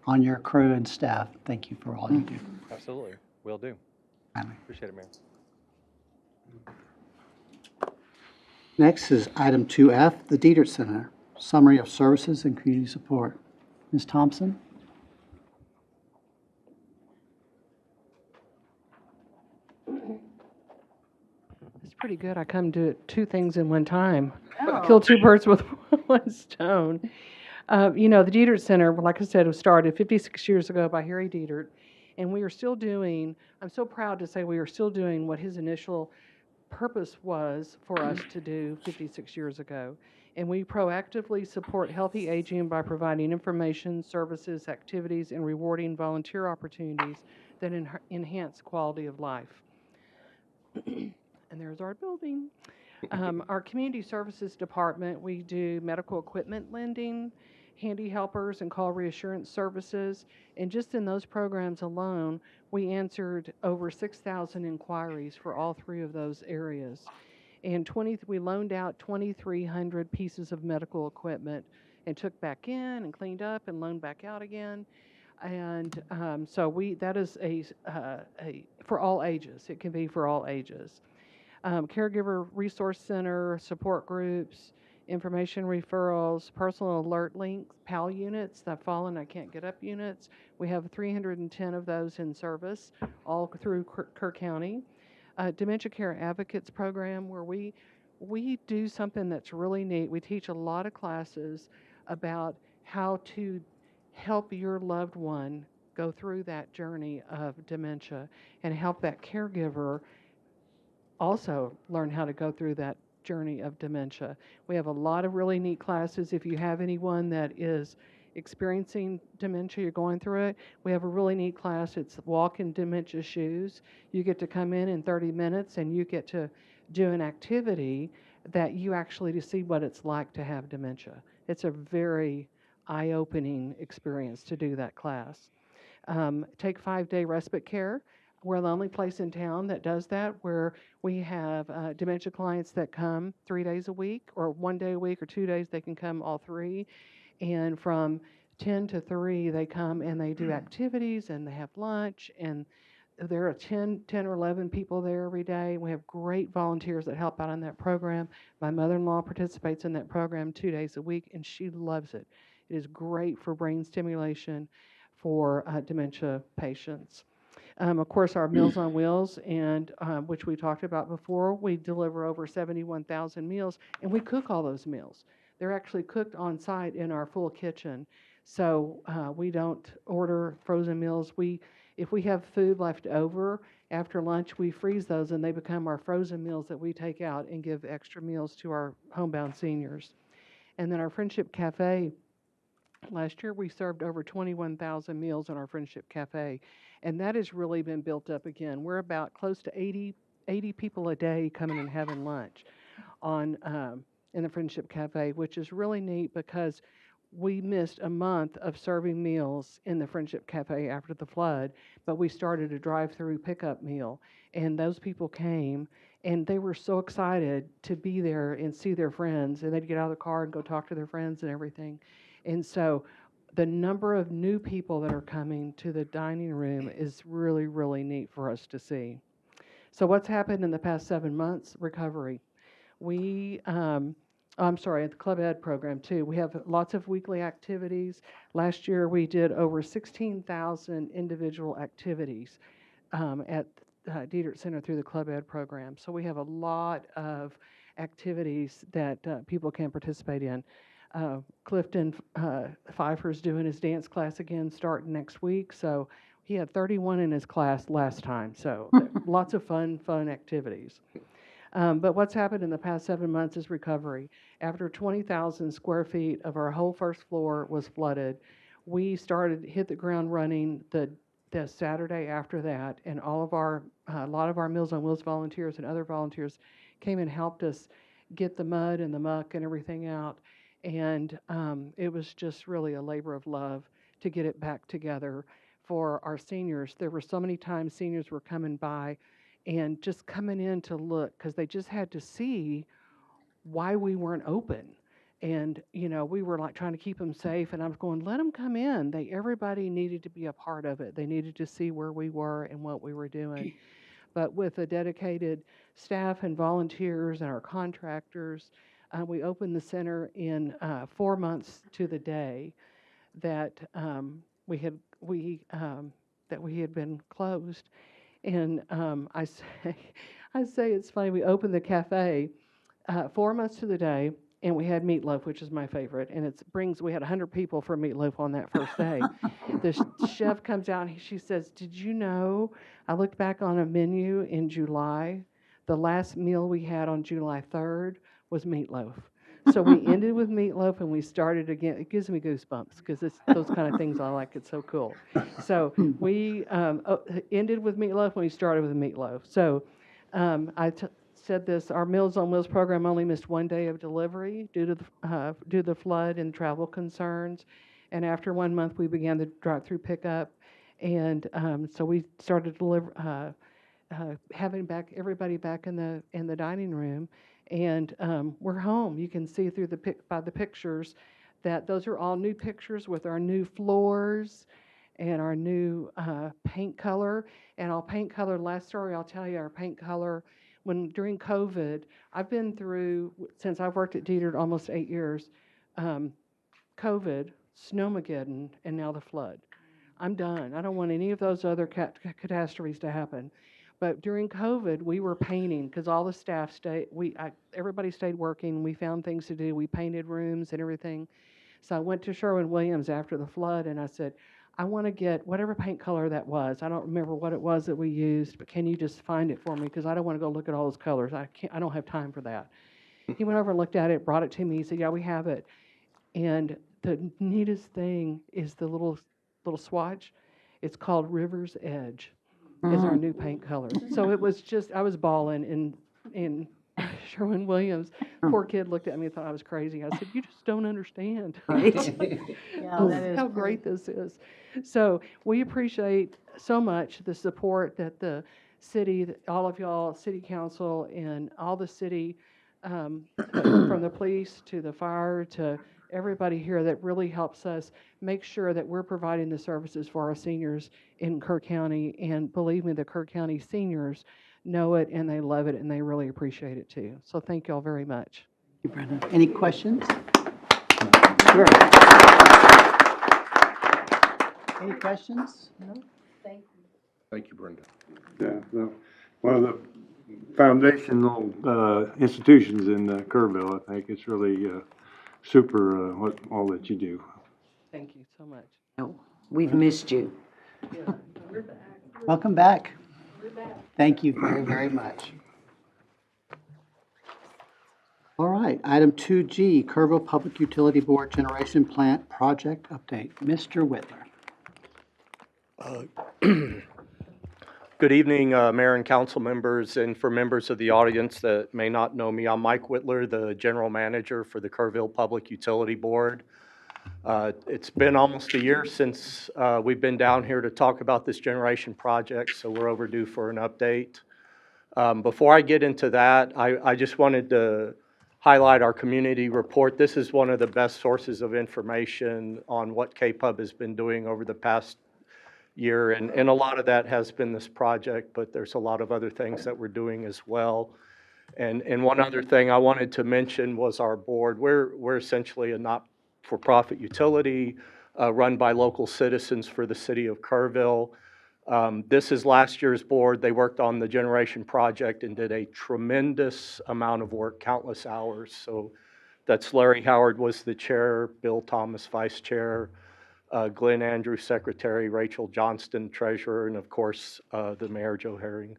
on your crew and staff, thank you for all you do. Absolutely, will do. Finally. Appreciate it, Mayor. Next is item 2F, the Dietert Center, Summary of Services and Community Support. Ms. Thompson? It's pretty good. I come to two things in one time. Oh. Kill two birds with one stone. You know, the Dietert Center, like I said, was started 56 years ago by Harry Dietert, and we are still doing, I'm so proud to say we are still doing what his initial purpose was for us to do 56 years ago. And we proactively support healthy aging by providing information, services, activities, and rewarding volunteer opportunities that enhance quality of life. And there's our building. Our community services department, we do medical equipment lending, handy helpers, and call reassurance services. And just in those programs alone, we answered over 6,000 inquiries for all three of those areas. And we loaned out 2,300 pieces of medical equipment and took back in and cleaned up and loaned back out again. And so that is for all ages. It can be for all ages. Caregiver Resource Center, support groups, information referrals, personal alert links, PAL units, that fallen I can't get up units. We have 310 of those in service all through Kerr County. Dementia Care Advocates program, where we do something that's really neat. We teach a lot of classes about how to help your loved one go through that journey of dementia and help that caregiver also learn how to go through that journey of dementia. We have a lot of really neat classes. If you have anyone that is experiencing dementia, you're going through it, we have a really neat class. It's Walk in Dementia Shoes. You get to come in 30 minutes and you get to do an activity that you actually to see what it's like to have dementia. It's a very eye-opening experience to do that class. Take 5-day respite care. We're the only place in town that does that, where we have dementia clients that come 3 days a week, or 1 day a week, or 2 days. They can come all three. And from 10 to 3, they come and they do activities and they have lunch. And there are 10 or 11 people there every day. We have great volunteers that help out in that program. My mother-in-law participates in that program 2 days a week, and she loves it. It is great for brain stimulation for dementia patients. Of course, our Meals on Wheels, and which we talked about before, we deliver over 71,000 meals, and we cook all those meals. They're actually cooked on site in our full kitchen, so we don't order frozen meals. If we have food left over after lunch, we freeze those, and they become our frozen meals that we take out and give extra meals to our homebound seniors. And then our Friendship Cafe. Last year, we served over 21,000 meals in our Friendship Cafe, and that has really been built up again. We're about close to 80 people a day coming and having lunch in the Friendship Cafe, which is really neat because we missed a month of serving meals in the Friendship Cafe after the flood, but we started a drive-through pickup meal, and those people came, and they were so excited to be there and see their friends, and they'd get out of the car and go talk to their friends and everything. And so the number of new people that are coming to the dining room is really, really neat for us to see. So what's happened in the past 7 months? Recovery. At the Club Ed program too. We have lots of weekly activities. Last year we did over 16,000 individual activities at Dietert Center through the Club Ed program. So we have a lot of activities that people can participate in. Clifton Pfeiffer's doing his dance class again starting next week, so he had 31 in his class last time, so lots of fun activities. But what's happened in the past 7 months is recovery. After 20,000 square feet of our whole first floor was flooded, we hit the ground running the Saturday after that, and a lot of our Meals on Wheels volunteers and other volunteers came and helped us get the mud and the muck and everything out. And it was just really a labor of love to get it back together for our seniors. There were so many times seniors were coming by and just coming in to look because they just had to see why we weren't open. And, we were like trying to keep them safe, and I was going, let them come in. Everybody needed to be a part of it. They needed to see where we were and what we were doing. But with a dedicated staff and volunteers and our contractors, we opened the center in 4 months to the day that we had been closed. And I say it's funny. We opened the cafe 4 months to the day, and we had meatloaf, which is my favorite. And we had 100 people for meatloaf on that first day. The chef comes out and she says, "Did you know?" I looked back on a menu in July. The last meal we had on July 3rd was meatloaf. So we ended with meatloaf and we started again. It gives me goosebumps because it's those kind of things I like. It's so cool. So we ended with meatloaf and we started with meatloaf. So I said this, our Meals on Wheels program only missed 1 day of delivery due to the flood and travel concerns. And after 1 month, we began the drive-through pickup. And so we started having everybody back in the dining room. And we're home. You can see through by the pictures that those are all new pictures with our new floors and our new paint color. And I'll paint color, last story I'll tell you, our paint color, during COVID, I've been through, since I've worked at Dieter almost 8 years, COVID, Snowmageddon, and now the flood. I'm done. I don't want any of those other catastrophes to happen. But during COVID, we were painting because all the staff everybody stayed working. We found things to do. We painted rooms and everything. So I went to Sherwin-Williams after the flood, and I said, I want to get whatever paint color that was. I don't remember what it was that we used, but can you just find it for me? Because I don't want to go look at all those colors. I don't have time for that. He went over and looked at it, brought it to me. He said, yeah, we have it. And the neatest thing is the little swatch. It's called River's Edge. Is our new paint color. So it was I was bawling in Sherwin-Williams. Poor kid looked at me and thought I was crazy. I said, you just don't understand. Right? How great this is. So we appreciate so much the support that the city, all of y'all, city council, and all the city, from the police to the fire to everybody here that really helps us make sure that we're providing the services for our seniors in Kerr County. And believe me, the Kerr County seniors know it and they love it and they really appreciate it too. So thank y'all very much. Thank you, Brenda. Any questions? Sure. Any questions? No? Thank you. Thank you, Brenda. Yeah, no, one of the foundational institutions in Kerrville. I think it's really super all that you do. Thank you so much. No, we've missed you. Yeah, we're back. Welcome back. We're back. Thank you very, very much. All right, item 2G, Kerrville Public Utility Board Generation Plant Project Update. Mr. Whitler. Good evening, Mayor and council members, and for members of the audience that may not know me, I'm Mike Whitler, the General Manager for the Kerrville Public Utility Board. It's been almost a year since we've been down here to talk about this generation project, so we're overdue for an update. Before I get into that, I just wanted to highlight our community report. This is one of the best sources of information on what KPUB has been doing over the past year, and a lot of that has been this project, but there's a lot of other things that we're doing as well. And one other thing I wanted to mention was our board. We're essentially a not-for-profit utility run by local citizens for the city of Kerrville. This is last year's board. They worked on the generation project and did a tremendous amount of work, countless hours. So that's Larry Howard was the chair, Bill Thomas vice chair, Glenn Andrews, secretary, Rachel Johnston, treasurer, and of course, the mayor, Joe Herring.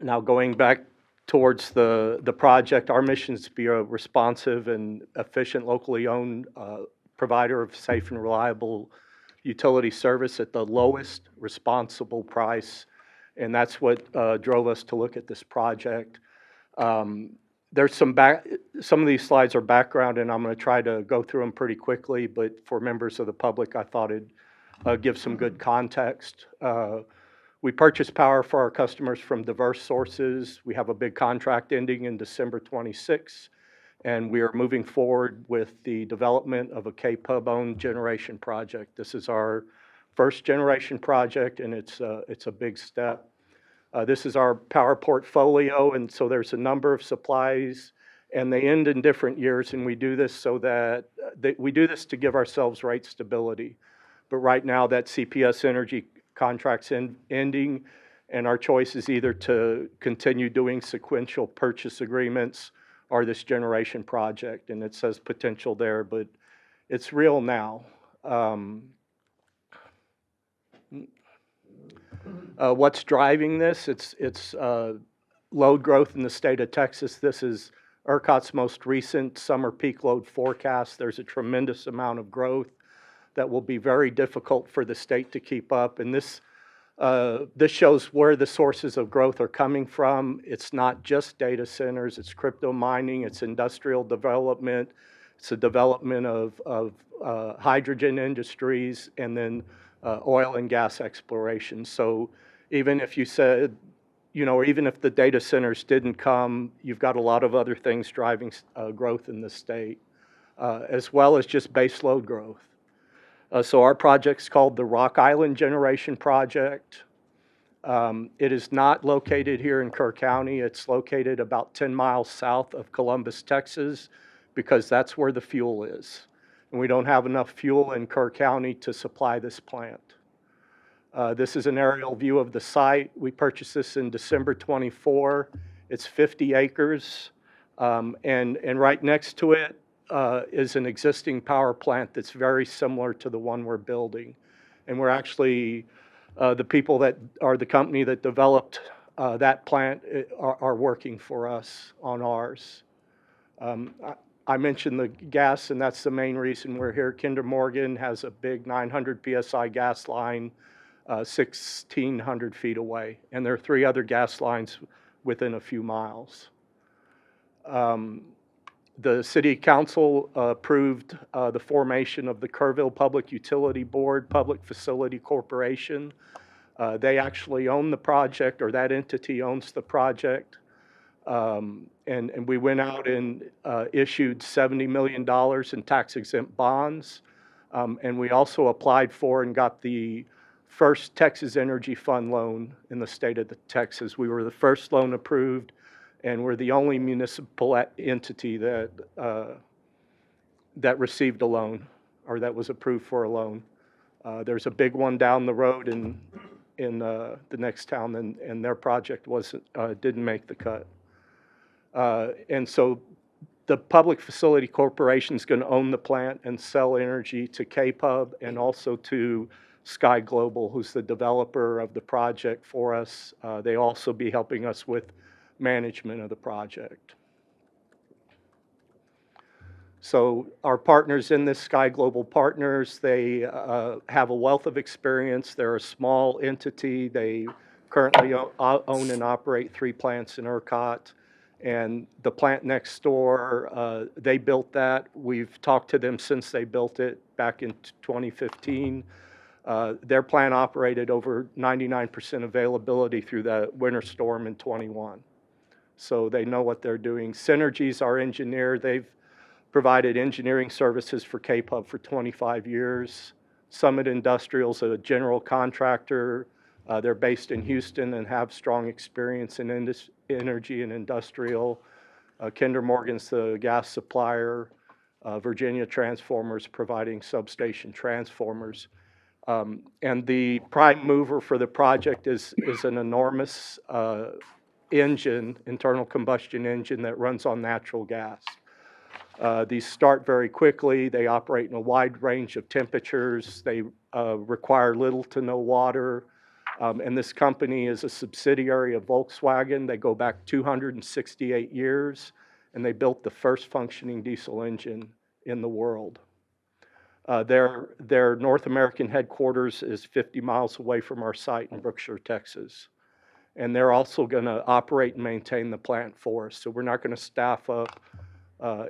Now going back towards the project, our mission is to be a responsive and efficient, locally owned provider of safe and reliable utility service at the lowest responsible price. And that's what drove us to look at this project. There's some of these slides are background, and I'm going to try to go through them pretty quickly, but for members of the public, I thought it'd give some good context. We purchase power for our customers from diverse sources. We have a big contract ending in December 26, And we are moving forward with the development of a K-Pub-owned generation project. This is our first generation project, and it's a big step. This is our power portfolio, and so there's a number of supplies, and they end in different years, and we do this so that, we do this to give ourselves rate stability. But right now, that CPS Energy contract's ending, and our choice is either to continue doing sequential purchase agreements or this generation project, and it says potential there, but it's real now. What's driving this? It's load growth in the state of Texas. This is ERCOT's most recent summer peak load forecast. There's a tremendous amount of growth that will be very difficult for the state to keep up, and this shows where the sources of growth are coming from. It's not just data centers, it's crypto mining, it's industrial development, it's the development of hydrogen industries, and then oil and gas exploration. So even if you said, or even if the data centers didn't come, you've got a lot of other things driving growth in the state, as well as just base load growth. So our project's called the Rock Island Generation Project. It is not located here in Kerr County. It's located about 10 miles south of Columbus, Texas, because that's where the fuel is. And we don't have enough fuel in Kerr County to supply this plant. This is an aerial view of the site. We purchased this in December 24. It's 50 acres. And right next to it is an existing power plant that's very similar to the one we're building. And we're actually, the people that are the company that developed that plant are working for us on ours. I mentioned the gas, and that's the main reason we're here. Kinder Morgan has a big 900 PSI gas line 1,600 feet away, and there are 3 other gas lines within a few miles. The City Council approved the formation of the Kerrville Public Utility Board, Public Facility Corporation. They actually own the project, or that entity owns the project. And we went out and issued $70 million in tax-exempt bonds. And we also applied for and got the first Texas Energy Fund loan in the state of Texas. We were the first loan approved, and we're the only municipal entity that that received a loan, or that was approved for a loan. There's a big one down the road in the next town, and their project didn't make the cut. And so the Public Facility Corporation is going to own the plant and sell energy to K-Pub and also to Sky Global, who's the developer of the project for us. They also be helping us with management of the project. So our partners in this, Sky Global Partners, they have a wealth of experience. They're a small entity. They currently own and operate 3 plants in ERCOT. And the plant next door, they built that. We've talked to them since they built it back in 2015. Their plant operated over 99% availability through the winter storm in 21. So they know what they're doing. Synergy's our engineer. They've provided engineering services for K-Pub for 25 years. Summit Industrial's a general contractor. They're based in Houston and have strong experience in energy and industrial. Kinder Morgan's the gas supplier. Virginia Transformers providing substation transformers. And the prime mover for the project is an enormous engine, internal combustion engine that runs on natural gas. These start very quickly. They operate in a wide range of temperatures. They require little to no water. And this company is a subsidiary of Volkswagen. They go back 268 years, and they built the first functioning diesel engine in the world. Their North American headquarters is 50 miles away from our site in Brookshire, Texas. And they're also going to operate and maintain the plant for us. So we're not going to staff up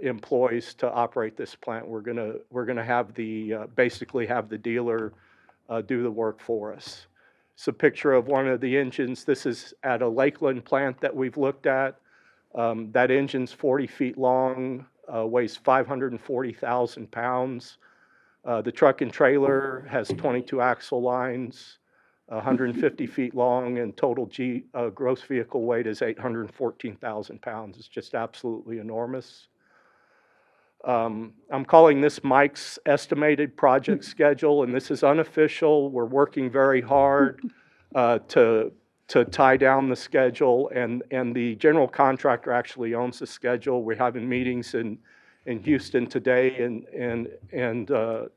employees to operate this plant. We're going to have basically have the dealer do the work for us. It's a picture of one of the engines. This is at a Lakeland plant that we've looked at. That engine's 40 feet long. weighs 540,000 pounds. The truck and trailer has 22 axle lines, 150 feet long, and total gross vehicle weight is 814,000 pounds. It's just absolutely enormous. I'm calling this Mike's estimated project schedule, and this is unofficial. We're working very hard to tie down the schedule, and the general contractor actually owns the schedule. We're having meetings in Houston today and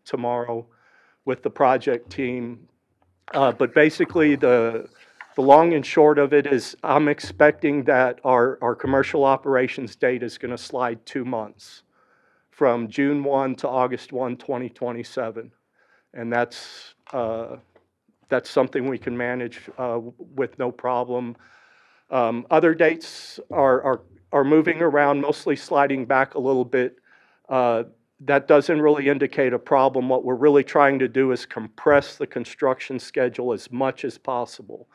tomorrow with the project team. But basically, the long and short of it is I'm expecting that our commercial operations date is going to slide 2 months, from June 1 to August 1, 2027. And that's something we can manage with no problem. Other dates are moving around, mostly sliding back a little bit. That doesn't really indicate a problem. What we're really trying to do is compress the construction schedule as much as possible.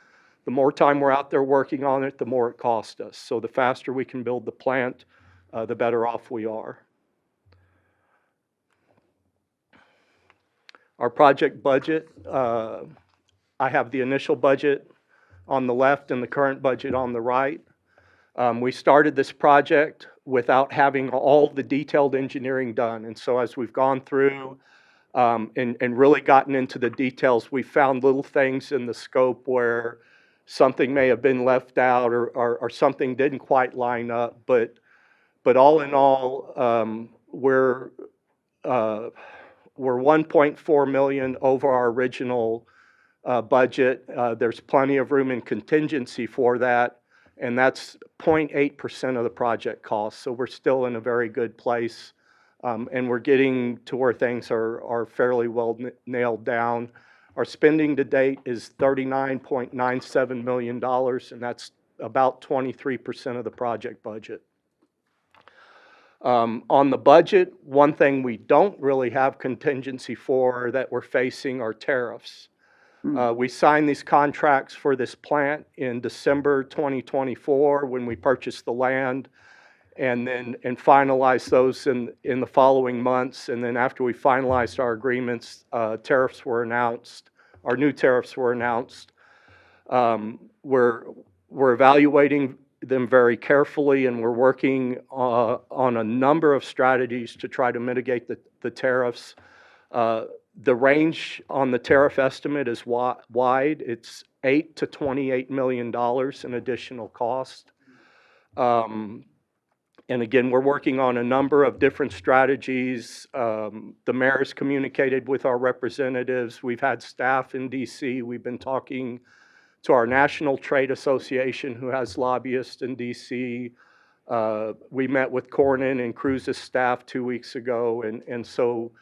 The more time we're out there working on it, the more it costs us. So the faster we can build the plant, the better off we are. Our project budget, I have the initial budget on the left and the current budget on the right. We started this project without having all the detailed engineering done. And so as we've gone through and really gotten into the details, we found little things in the scope where something may have been left out or something didn't quite line up. But all in all, we're 1.4 million over our original budget. There's plenty of room in contingency for that, and that's 0.8% of the project cost. So we're still in a very good place, and we're getting to where things are fairly well nailed down. Our spending to date is $39.97 million, and that's about 23% of the project budget. On the budget, one thing we don't really have contingency for that we're facing are tariffs. We signed these contracts for this plant in December 2024 when we purchased the land, and finalized those in the following months. And then after we finalized our agreements, tariffs were announced. Our new tariffs were announced. We're evaluating them very carefully, and we're working on a number of strategies to try to mitigate the tariffs. The range on the tariff estimate is wide. It's $8 to $28 million in additional cost. And again, we're working on a number of different strategies. The mayor's communicated with our representatives. We've had staff in DC. We've been talking to our National Trade Association, who has lobbyists in DC. We met with Cornyn and Cruz's staff 2 weeks ago, and so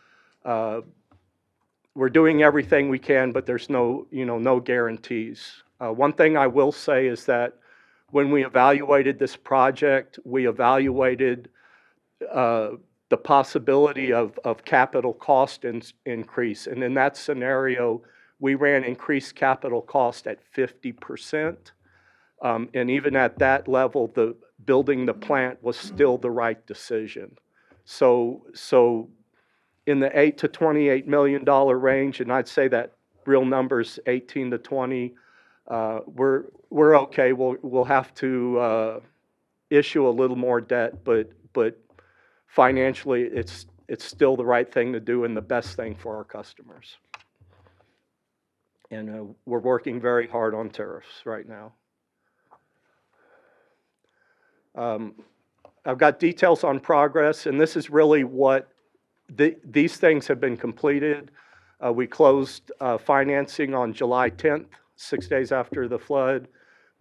we're doing everything we can, but there's no guarantees. One thing I will say is that when we evaluated this project, we evaluated the possibility of capital cost increase, and in that scenario, we ran increased capital cost at 50%, and even at that level, building the plant was still the right decision. So in the $8 to $28 million range, and I'd say that real number's 18 to 20, we're okay. We'll have to issue a little more debt, but financially, it's still the right thing to do and the best thing for our customers. And we're working very hard on tariffs right now. I've got details on progress, and this is really what these things have been completed. We closed financing on July 10th, 6 days after the flood.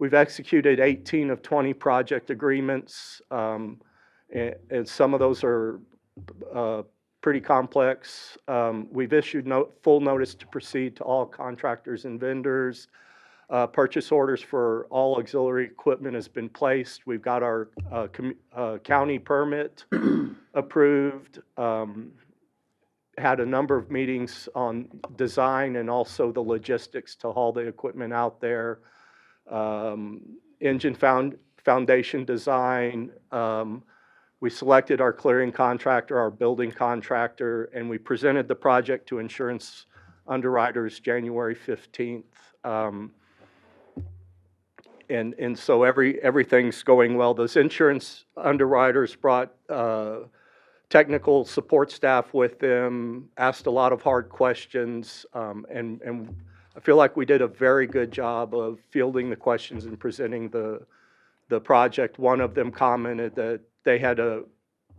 We've executed 18 of 20 project agreements, and some of those are pretty complex. We've issued full notice to proceed to all contractors and vendors. Purchase orders for all auxiliary equipment has been placed. We've got our county permit approved. Had a number of meetings on design and also the logistics to haul the equipment out there. Engine foundation design. We selected our clearing contractor, our building contractor, and we presented the project to insurance underwriters January 15th. And so everything's going well. Those insurance underwriters brought technical support staff with them, asked a lot of hard questions, and I feel like we did a very good job of fielding the questions and presenting the project. One of them commented that they had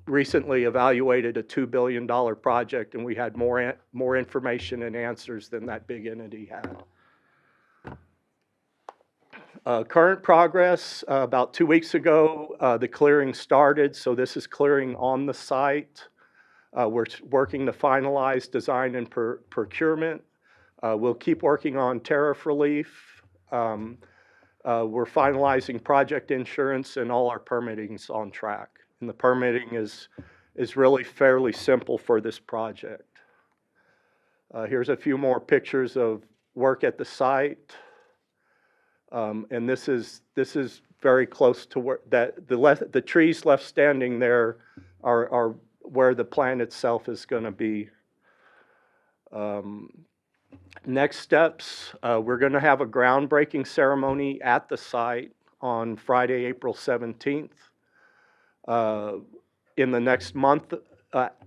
recently evaluated a $2 billion project, and we had more information and answers than that big entity had. Current progress, about 2 weeks ago, the clearing started, so this is clearing on the site. We're working to finalize design and procurement. We'll keep working on tariff relief. We're finalizing project insurance, and all our permitting's on track. And the permitting is really fairly simple for this project. Here's a few more pictures of work at the site. And this is very close to where the trees left standing there are where the plant itself is going to be. Next steps, we're going to have a groundbreaking ceremony at the site on Friday, April 17th. In the next month,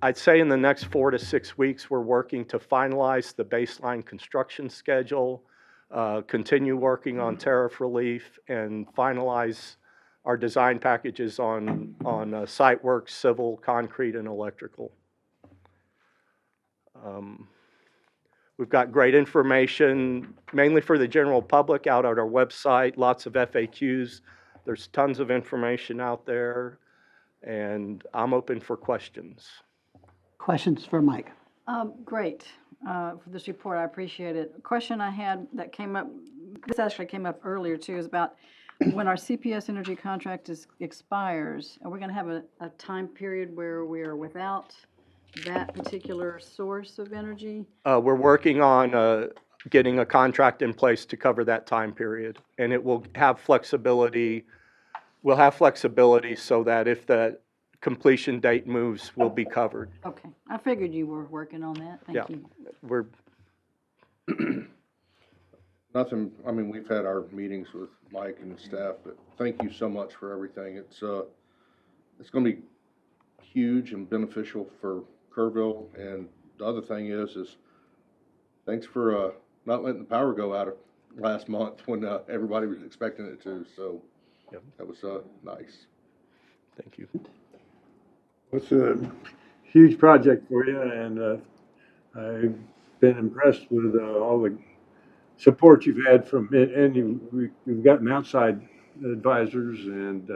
I'd say in the next 4 to 6 weeks, we're working to finalize the baseline construction schedule, continue working on tariff relief, and finalize our design packages on site work, civil, concrete, and electrical. We've got great information, mainly for the general public, out at our website, lots of FAQs. There's tons of information out there, and I'm open for questions. Questions for Mike? Great, for this report, I appreciate it. A question I had that came up, this actually came up earlier too, is about when our CPS energy contract expires, are we gonna have a time period where we're without that particular source of energy? We're working on getting a contract in place to cover that time period, and it will have flexibility. We'll have flexibility so that if the completion date moves, we'll be covered. Okay, I figured you were working on that, Yeah, thank you. we're Nothing, I mean, we've had our meetings with Mike and staff, but thank you so much for everything. It's gonna be huge and beneficial for Kerrville, and the other thing is thanks for not letting the power go out last month when everybody was expecting it to, so Yep. that was nice. Thank you. It's a huge project for you, and I've been impressed with all the support you've had from it, and you've gotten outside advisors, and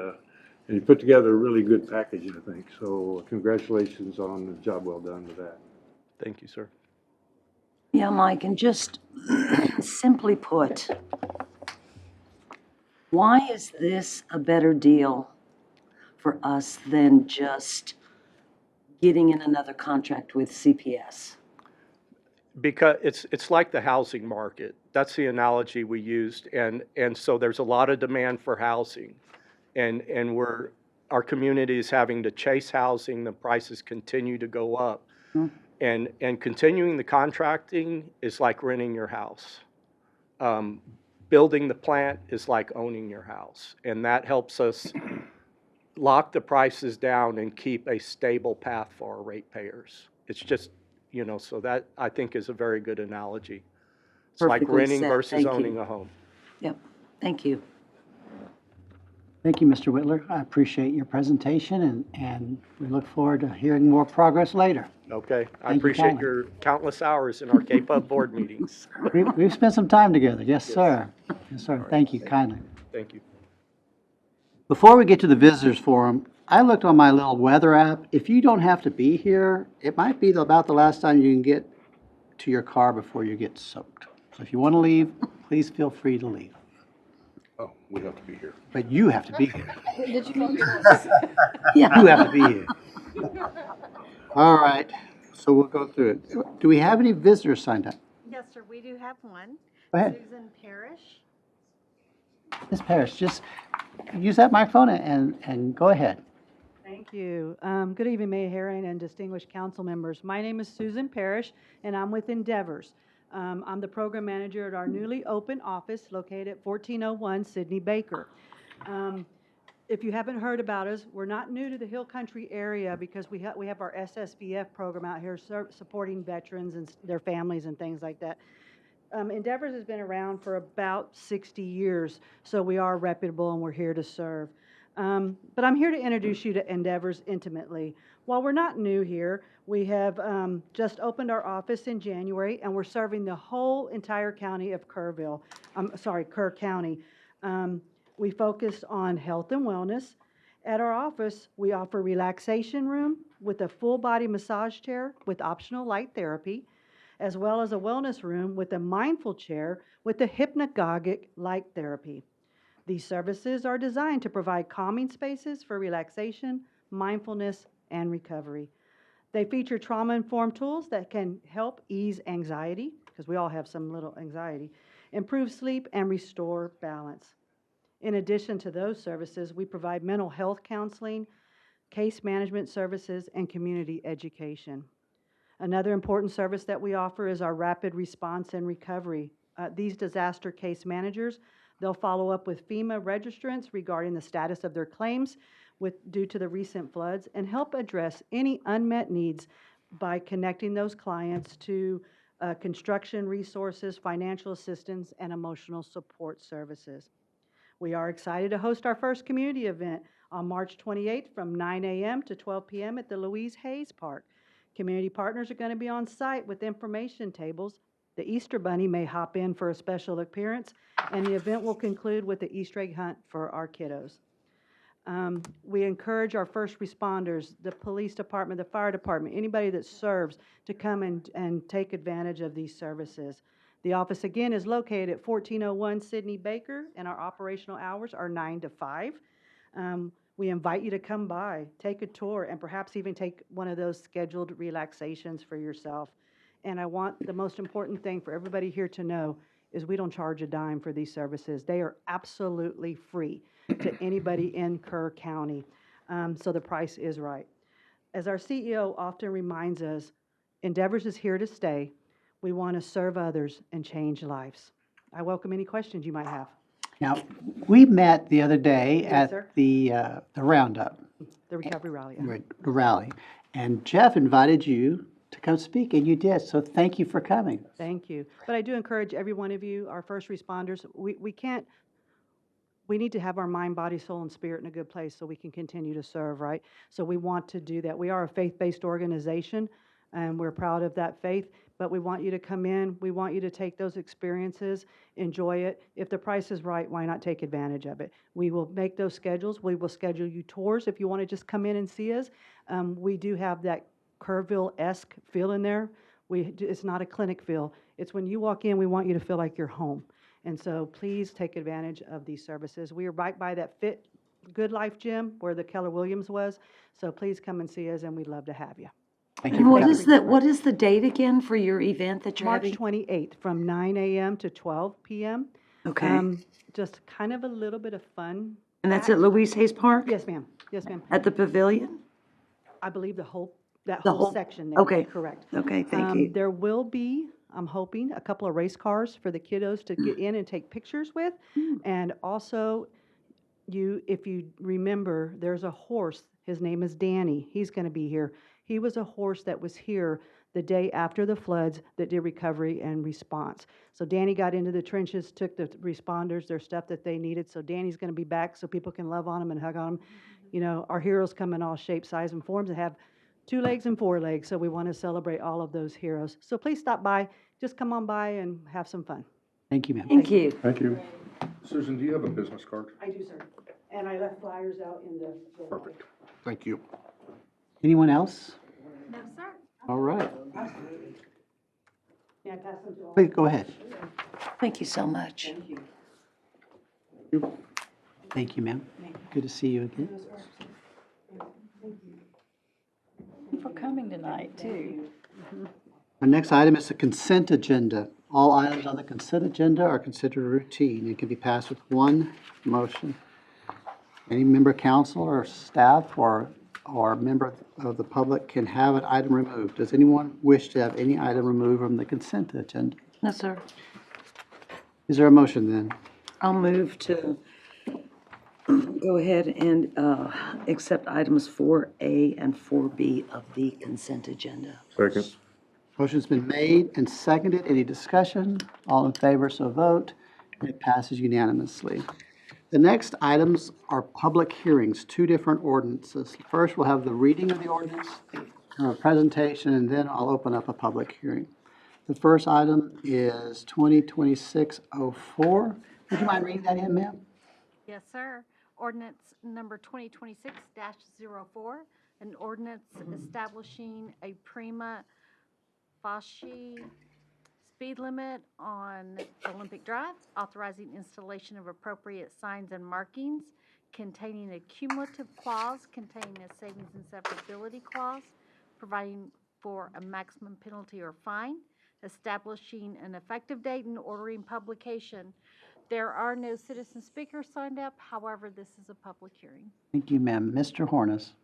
you put together a really good package, I think. So congratulations on the job well done with that. Thank you, sir. Yeah, Mike, and just simply put, why is this a better deal for us than just getting in another contract with CPS? Because it's like the housing market. That's the analogy we used, and so there's a lot of demand for housing, and our community is having to chase housing. The prices continue to go up, and continuing the contracting is like renting your house. Building the plant is like owning your house, and that helps us lock the prices down and keep a stable path for our ratepayers. It's just, so that I think is a very good analogy. It's like Perfectly renting said. versus Thank you. owning a home. Yep, thank you. Thank you, Mr. Whitler. I appreciate your presentation, and we look forward to hearing more progress later. Okay, I Thank you appreciate kindly. your countless hours in our K-Pub board meetings. We've spent some time together. Yes, sir. Yes, sir. Thank you kindly. Thank you. Before we get to the visitors forum, I looked on my little weather app. If you don't have to be here, it might be about the last time you can get to your car before you get soaked. So if you want to leave, please feel free to leave. Oh, we have to be here. But you have to be here. Did you focus? You have to be here. All right, so we'll go through it. Do we have any visitors signed up? Yes, sir, we do have one. Go ahead. Susan Parrish. Ms. Parrish, just use that microphone and go ahead. Thank you. Good evening, Mayor Herring and distinguished council members. My name is Susan Parrish, and I'm with Endeavors. I'm the program manager at our newly opened office located at 1401 Sidney Baker. If you haven't heard about us, we're not new to the Hill Country area because we have our SSVF program out here supporting veterans and their families and things like that. Endeavors has been around for about 60 years, so we are reputable and we're here to serve. But I'm here to introduce you to Endeavors intimately. While we're not new here, we have just opened our office in January, and we're serving the whole entire county of Kerr County. We focus on health and wellness. At our office, we offer relaxation room with a full-body massage chair with optional light therapy, as well as a wellness room with a mindful chair with a hypnagogic light therapy. These services are designed to provide calming spaces for relaxation, mindfulness, and recovery. They feature trauma-informed tools that can help ease anxiety, because we all have some little anxiety, improve sleep, and restore balance. In addition to those services, we provide mental health counseling, case management services, and community education. Another important service that we offer is our rapid response and recovery. These disaster case managers, they'll follow up with FEMA registrants regarding the status of their claims due to the recent floods and help address any unmet needs by connecting those clients to construction resources, financial assistance, and emotional support services. We are excited to host our first community event on March 28th from 9 a.m. to 12 p.m. at the Louise Hayes Park. Community partners are going to be on site with information tables. The Easter Bunny may hop in for a special appearance, and the event will conclude with the Easter egg hunt for our kiddos. We encourage our first responders, the police department, the fire department, anybody that serves to come and take advantage of these services. The office, again, is located at 1401 Sidney Baker, and our operational hours are 9 to 5. We invite you to come by, take a tour, and perhaps even take one of those scheduled relaxations for yourself. And I want the most important thing for everybody here to know is we don't charge a dime for these services. They are absolutely free to anybody in Kerr County. So the price is right. As our CEO often reminds us, Endeavors is here to stay. We want to serve others and change lives. I welcome any questions you might have. Now, we met the other day Yes, at sir. the Roundup, The recovery rally. Yeah. the rally, and Jeff invited you to come speak, and you did, so thank you for coming. Thank you. But I do encourage every one of you, our first responders, we need to have our mind, body, soul, and spirit in a good place so we can continue to serve, right? So we want to do that. We are a faith-based organization, and we're proud of that faith, but we want you to come in. We want you to take those experiences, enjoy it. If the price is right, why not take advantage of it? We will make those schedules. We will schedule you tours if you want to just come in and see us. We do have that Kerrville-esque feel in there. It's not a clinic feel. It's when you walk in, we want you to feel like you're home. And so please take advantage of these services. We are right by that Fit Good Life gym where the Keller Williams was. So please come and see us, and we'd love to have you. Thank And what is the date again for your event that you're March having? 28th from 9 a.m. to 12 p.m. Okay. Just kind of a little bit of fun. And that's at Louise Hayes Park? Yes, ma'am. Yes, ma'am. At the pavilion? I believe the whole section there. Okay. Correct. Okay, thank you. There will be, I'm hoping, a couple of race cars for the kiddos to get in and take pictures with. And also, if you remember, there's a horse. His name is Danny. He's going to be here. He was a horse that was here the day after the floods that did recovery and response. So Danny got into the trenches, took the responders their stuff that they needed. So Danny's going to be back so people can love on him and hug on him. You know, our heroes come in all shapes, sizes, and forms and have 2 legs and 4 legs. So we want to celebrate all of those heroes. So please stop by. Just come on by and have some fun. Thank you, ma'am. Thank you. Thank you. Susan, do you have a business card? I do, sir. And I left flyers out in the. Perfect. Thank you. Anyone else? No, sir. All right. Absolutely. May I pass them to all? Please go ahead. Thank you so much. Thank you. Thank you, ma'am. Good to see you again. Thank you for coming tonight, too. Our next item is the consent agenda. All items on the consent agenda are considered routine and can be passed with one motion. Any member of council or staff or or member of the public can have an item removed. Does anyone wish to have any item removed from the consent agenda? No, sir. Is there a motion then? I'll move to go ahead and accept items 4A and 4B of the consent agenda. Second. Motion's been made and seconded. Any discussion? All in favor, so vote. And it passes unanimously. The next items are public hearings, two different ordinances. First, we'll have the reading of the ordinance, a presentation, and then I'll open up a public hearing. The first item is 2026-04. Would you mind reading that in, ma'am? Yes, sir. Ordinance number 2026-04, an ordinance establishing a prima facie speed limit on Olympic Drive, authorizing installation of appropriate signs and markings, containing a cumulative clause, containing a savings and severability clause, providing for a maximum penalty or fine, establishing an effective date and ordering publication. There are no citizen speakers signed up. However, this is a public hearing. Thank you, ma'am. Mr. Hornis.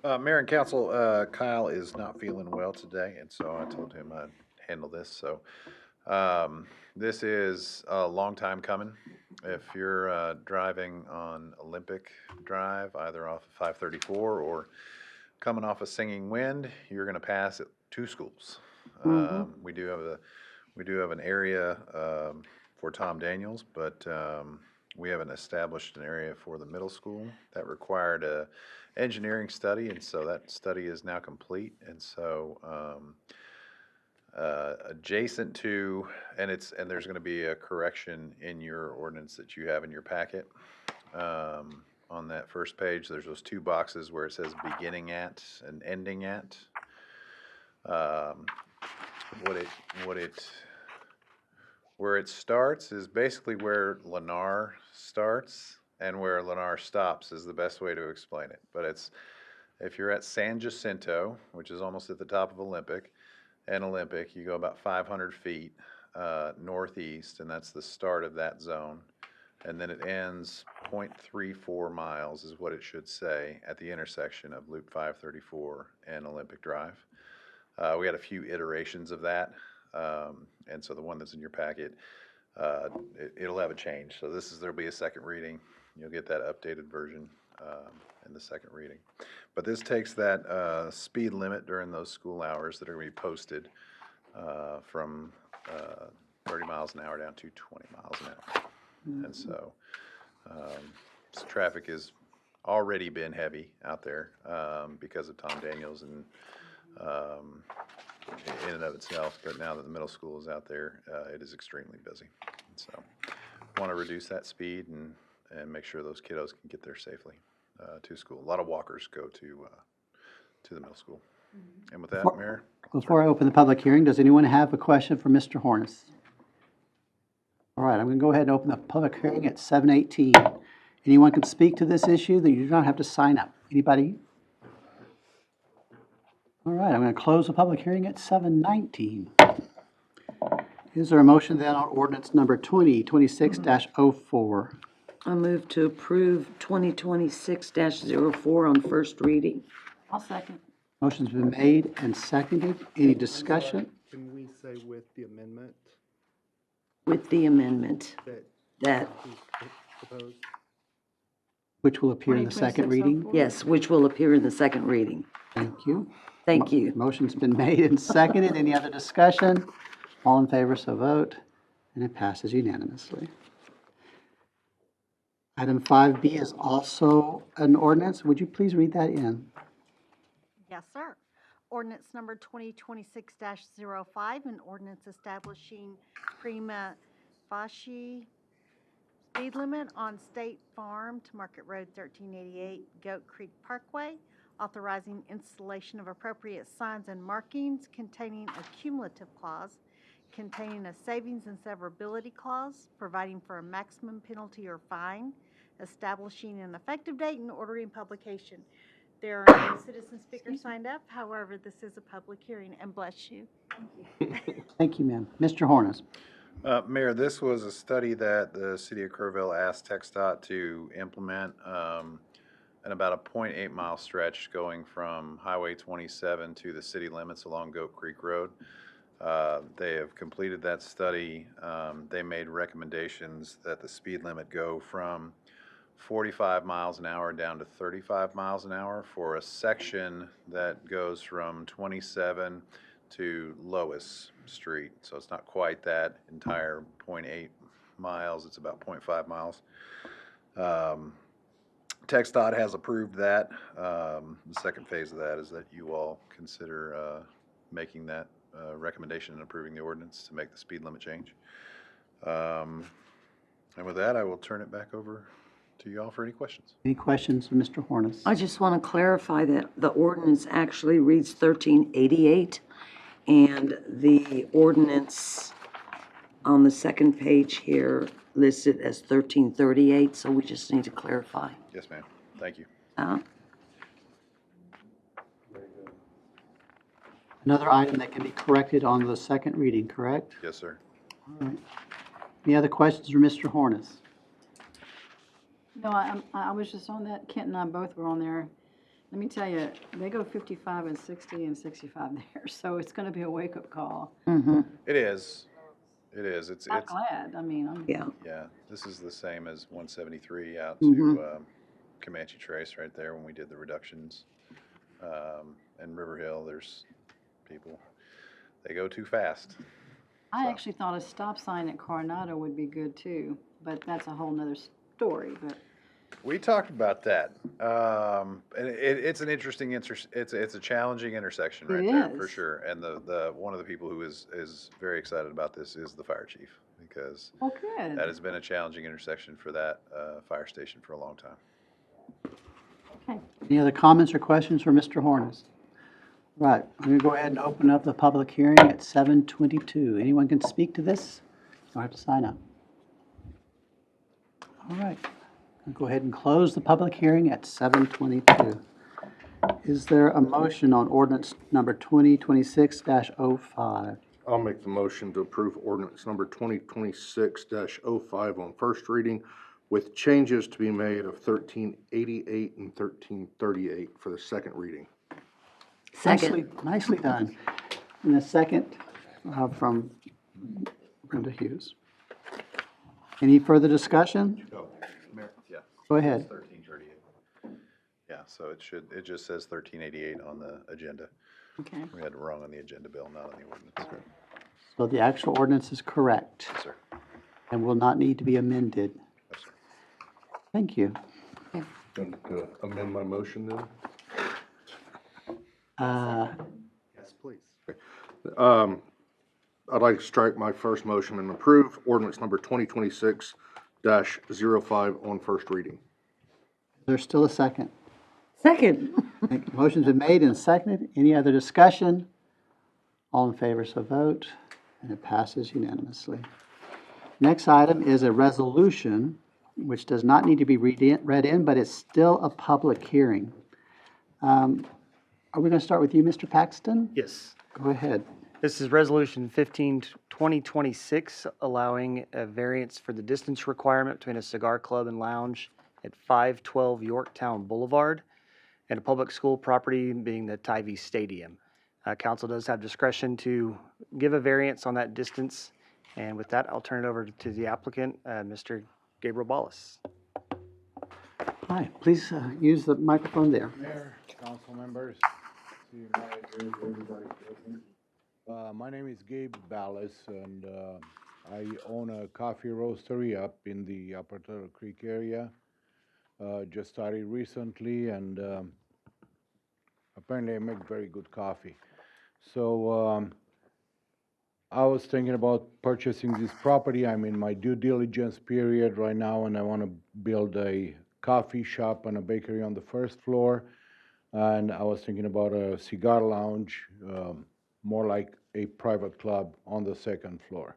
Mayor and council, Kyle is not feeling well today, and so I told him I'd handle this. So this is a long time coming. If you're driving on Olympic Drive, either off of 534 or coming off of Singing Wind, you're going to pass at two schools. We do have an area for Tom Daniels, but we haven't established an area for the middle school. That required a engineering study, and so that study is now complete. And so adjacent to, and there's going to be a correction in your ordinance that you have in your packet. On that first page, there's those two boxes where it says beginning at and ending at. Where it starts is basically where Lennar starts, and where Lennar stops is the best way to explain it. But if you're at San Jacinto, which is almost at the top of Olympic, you go about 500 feet northeast, and that's the start of that zone. And then it ends 0.34 miles is what it should say at the intersection of Loop 534 and Olympic Drive. We had a few iterations of that, and so the one that's in your packet, it'll have a change. So there'll be a second reading. You'll get that updated version in the second reading. But this takes that speed limit during those school hours that are going to be posted from 30 miles an hour down to 20 miles an hour. And so traffic has already been heavy out there because of Tom Daniels and in and of itself. But now that the middle school is out there, it is extremely busy. And so want to reduce that speed and make sure those kiddos can get there safely to school. A lot of walkers go to the middle school. And with that, Mayor? Before I open the public hearing, does anyone have a question for Mr. Hornis? All right, I'm going to go ahead and open the public hearing at 7:18. Anyone can speak to this issue, that you do not have to sign up. Anybody? All right, I'm going to close the public hearing at 7:19. Is there a motion then on ordinance number 2026-04? I move to approve 2026-04 on first reading. I'll second. Motion's been made and seconded. Any discussion? Can we say with the amendment With the amendment that, is proposed? Which will appear in the second reading? yes, which will appear in the second reading. Thank you. Thank you. Motion's been made and seconded. Any other discussion? All in favor, so vote. And it passes unanimously. Item 5B is also an ordinance. Would you please read that in? Yes, sir. Ordinance number 2026-05, an ordinance establishing prima facie speed limit on State Farm to Market Road 1388, Goat Creek Parkway, authorizing installation of appropriate signs and markings containing a cumulative clause, containing a savings and severability clause, providing for a maximum penalty or fine, establishing an effective date and ordering publication. There are no citizen speakers signed up. However, this is a public hearing, and bless you. Thank you, ma'am. Mr. Hornis. Mayor, this was a study that the city of Kerrville asked TxDOT to implement. and about a 0.8 mile stretch going from Highway 27 to the city limits along Goat Creek Road. They have completed that study. They made recommendations that the speed limit go from 45 miles an hour down to 35 miles an hour for a section that goes from 27 to Lois Street. So it's not quite that entire 0.8 miles, it's about 0.5 miles. TxDOT has approved that. The second phase of that is that you all consider making that recommendation and approving the ordinance to make the speed limit change. And with that, I will turn it back over to you all for any questions. Any questions of Mr. Hornis? I just want to clarify that the ordinance actually reads 1388, and the ordinance on the second page here listed as 1338, so we just need to clarify. Yes, ma'am. Thank you. Another item that can be corrected on the second reading, correct? Yes, sir. All right. Any other questions for Mr. Hornis? No, I was just on that. Kent and I both were on there. Let me tell you, they go 55 and 60 and 65 there, so it's going to be a wake-up call. It is. It is. It's I'm glad. I mean, Yeah. Yeah, this is the same as 173 out Mhm. to Comanche Trace right there when we did the reductions. And River Hill, there's people, they go too fast. I actually thought a stop sign at Coronado would be good too, but that's a whole nother story, but. We talked about that. And it's an interesting, it's a challenging intersection right there, for is. sure. And the one of the people who is very excited about this is the fire chief, because Oh, good. that has been a challenging intersection for that fire station for a long time. Any other comments or questions for Mr. Hornis? Right, I'm going to go ahead and open up the public hearing at 7:22. Anyone can speak to this? You don't have to sign up. All right, I'll go ahead and close the public hearing at 7:22. Is there a motion on ordinance number 2026-05? I'll make the motion to approve ordinance number 2026-05 on first reading with changes to be made of 1388 and 1338 for the second reading. Nicely done. And a second from Brenda Hughes. Any further discussion? Yeah. Go ahead. 1338. Yeah, so it just says 1388 on the agenda. Okay. We had it wrong on the agenda bill, not on the ordinance. So the actual ordinance is correct Yes, sir. and will not need to be amended. Yes, sir. Thank you. Going to amend my motion then? Yes, please. I'd like to strike my first motion and approve ordinance number 2026-05 on first reading. There's still a second. Second. Motion's been made and seconded. Any other discussion? All in favor, so vote, and it passes unanimously. Next item is a resolution, which does not need to be read in, but it's still a public hearing. Are we going to start with you, Mr. Paxton? Yes. Go ahead. This is Resolution 15-2026, allowing a variance for the distance requirement between a cigar club and lounge at 512 Yorktown Boulevard and a public school property being the Tivy Stadium. Council does have discretion to give a variance on that distance. And with that, I'll turn it over to the applicant, Mr. Gabriel Ballas. Hi, please use the microphone there. Mayor, council members, city manager, everybody present. My name is Gabe Ballas, and I own a coffee roastery up in the Upper Turtle Creek area. Just started recently, and apparently I make very good coffee. So I was thinking about purchasing this property. I'm in my due diligence period right now, and I want to build a coffee shop and a bakery on the first floor. And I was thinking about a cigar lounge, more like a private club on the second floor.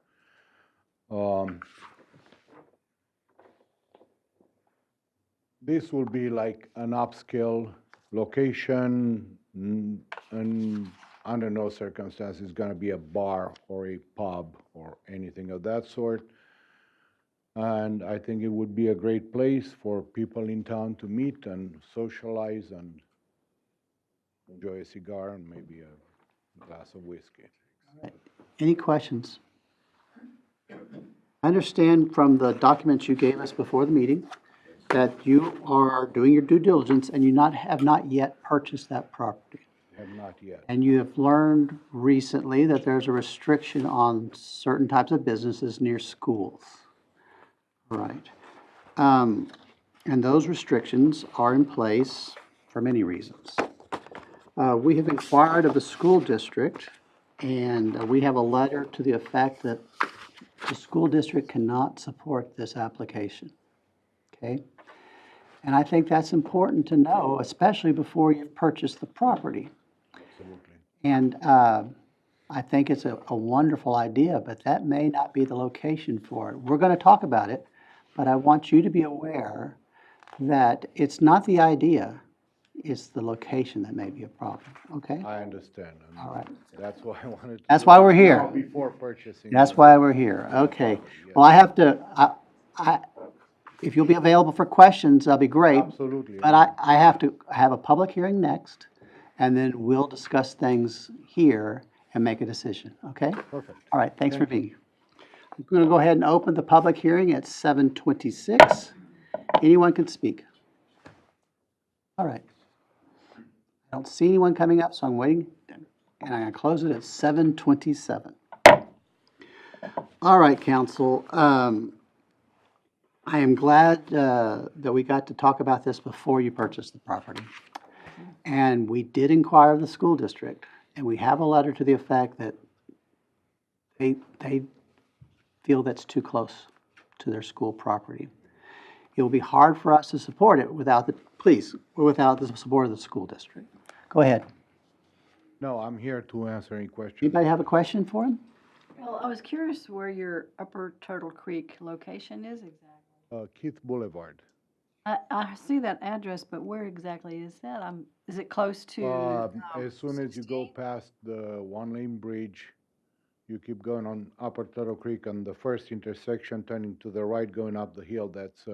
This will be like an upscale location, and under no circumstances going to be a bar or a pub or anything of that sort. And I think it would be a great place for people in town to meet and socialize and enjoy a cigar and maybe a glass of whiskey. Any questions? I understand from the documents you gave us before the meeting that you are doing your due diligence and have not yet purchased that property. Have not yet. And you have learned recently that there's a restriction on certain types of businesses near schools. Right. And those restrictions are in place for many reasons. We have inquired of the school district, and we have a letter to the effect that the school district cannot support this application. Okay? And I think that's important to know, especially before you've purchased the property. Absolutely. And I think it's a wonderful idea, but that may not be the location for it. We're going to talk about it, but I want you to be aware that it's not the idea, it's the location that may be a problem, okay? I understand. And All right. That's why I wanted to. That's why we're here. know before purchasing. That's this. why we're here, okay. Well, I have to, if you'll be available for questions, that'll be great. Absolutely. But I have to have a public hearing next, and then we'll discuss things here and make a decision, okay? Perfect. All right, thanks for Thank being here. I'm going to go ahead and open the public hearing at 7:26. Anyone can speak. All right. I don't see anyone coming up, so I'm waiting, and I'm going to close it at 7:27. All right, council. I am glad that we got to talk about this before you purchased the property. And we did inquire of the school district, and we have a letter to the effect that they feel that's too close to their school property. It will be hard for us to support it without the support of the school district. Go ahead. No, I'm here to answer any questions. Anybody have a question for him? Well, I was curious where your Upper Turtle Creek location is exactly. Keith Boulevard. I see that address, but where exactly is that? Is it close to? As soon as you go past the one-lane bridge, you keep going on Upper Turtle Creek, and the first intersection turning to the right, going up the hill, that's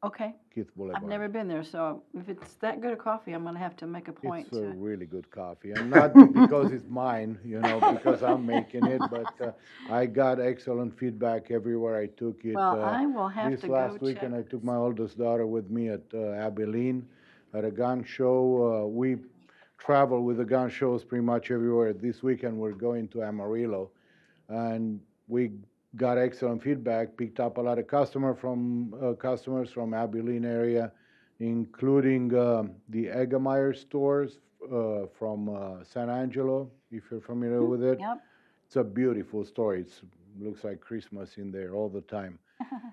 Okay. Keith Boulevard. I've never been there, so if it's that good a coffee, I'm gonna have to make a point It's a to. really good coffee, and not because it's mine, because I'm making it, but I got excellent feedback everywhere I took it. Well, I will have This to go last weekend, I check took my oldest daughter with me at Abilene at a gun show. We travel with the gun shows pretty much everywhere. This weekend, we're going to Amarillo, and we got excellent feedback, picked up a lot of customers from Abilene area, including the Eggemeyer stores from San Angelo, if you're familiar with it. Yep. It's a beautiful store. It looks like Christmas in there all the time.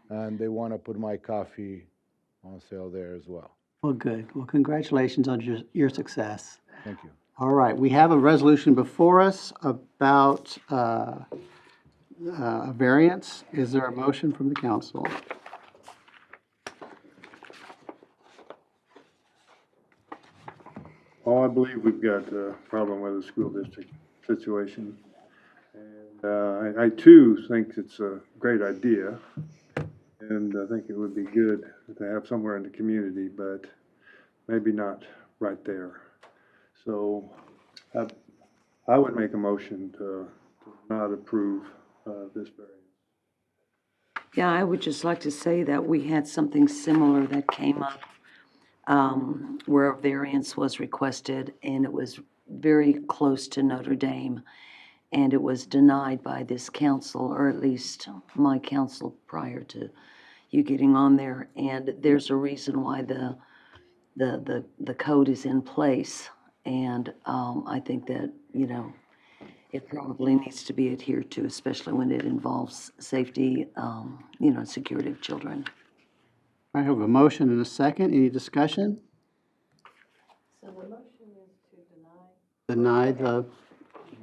And they want to put my coffee on sale there as well. Well, good. Well, congratulations on your success. Thank you. All right, we have a resolution before us about a variance. Is there a motion from the council? Oh, I believe we've got a problem with the school district situation. And I too think it's a great idea. And I think it would be good to have somewhere in the community, but maybe not right there. So I would make a motion to not approve this variance. Yeah, I would just like to say that we had something similar that came up where a variance was requested, and it was very close to Notre Dame, and it was denied by this council, or at least my council prior to you getting on there. And there's a reason why the code is in place, and I think that, it probably needs to be adhered to, especially when it involves safety, and security of children. I have a motion and a second. Any discussion? So the motion is to Deny the,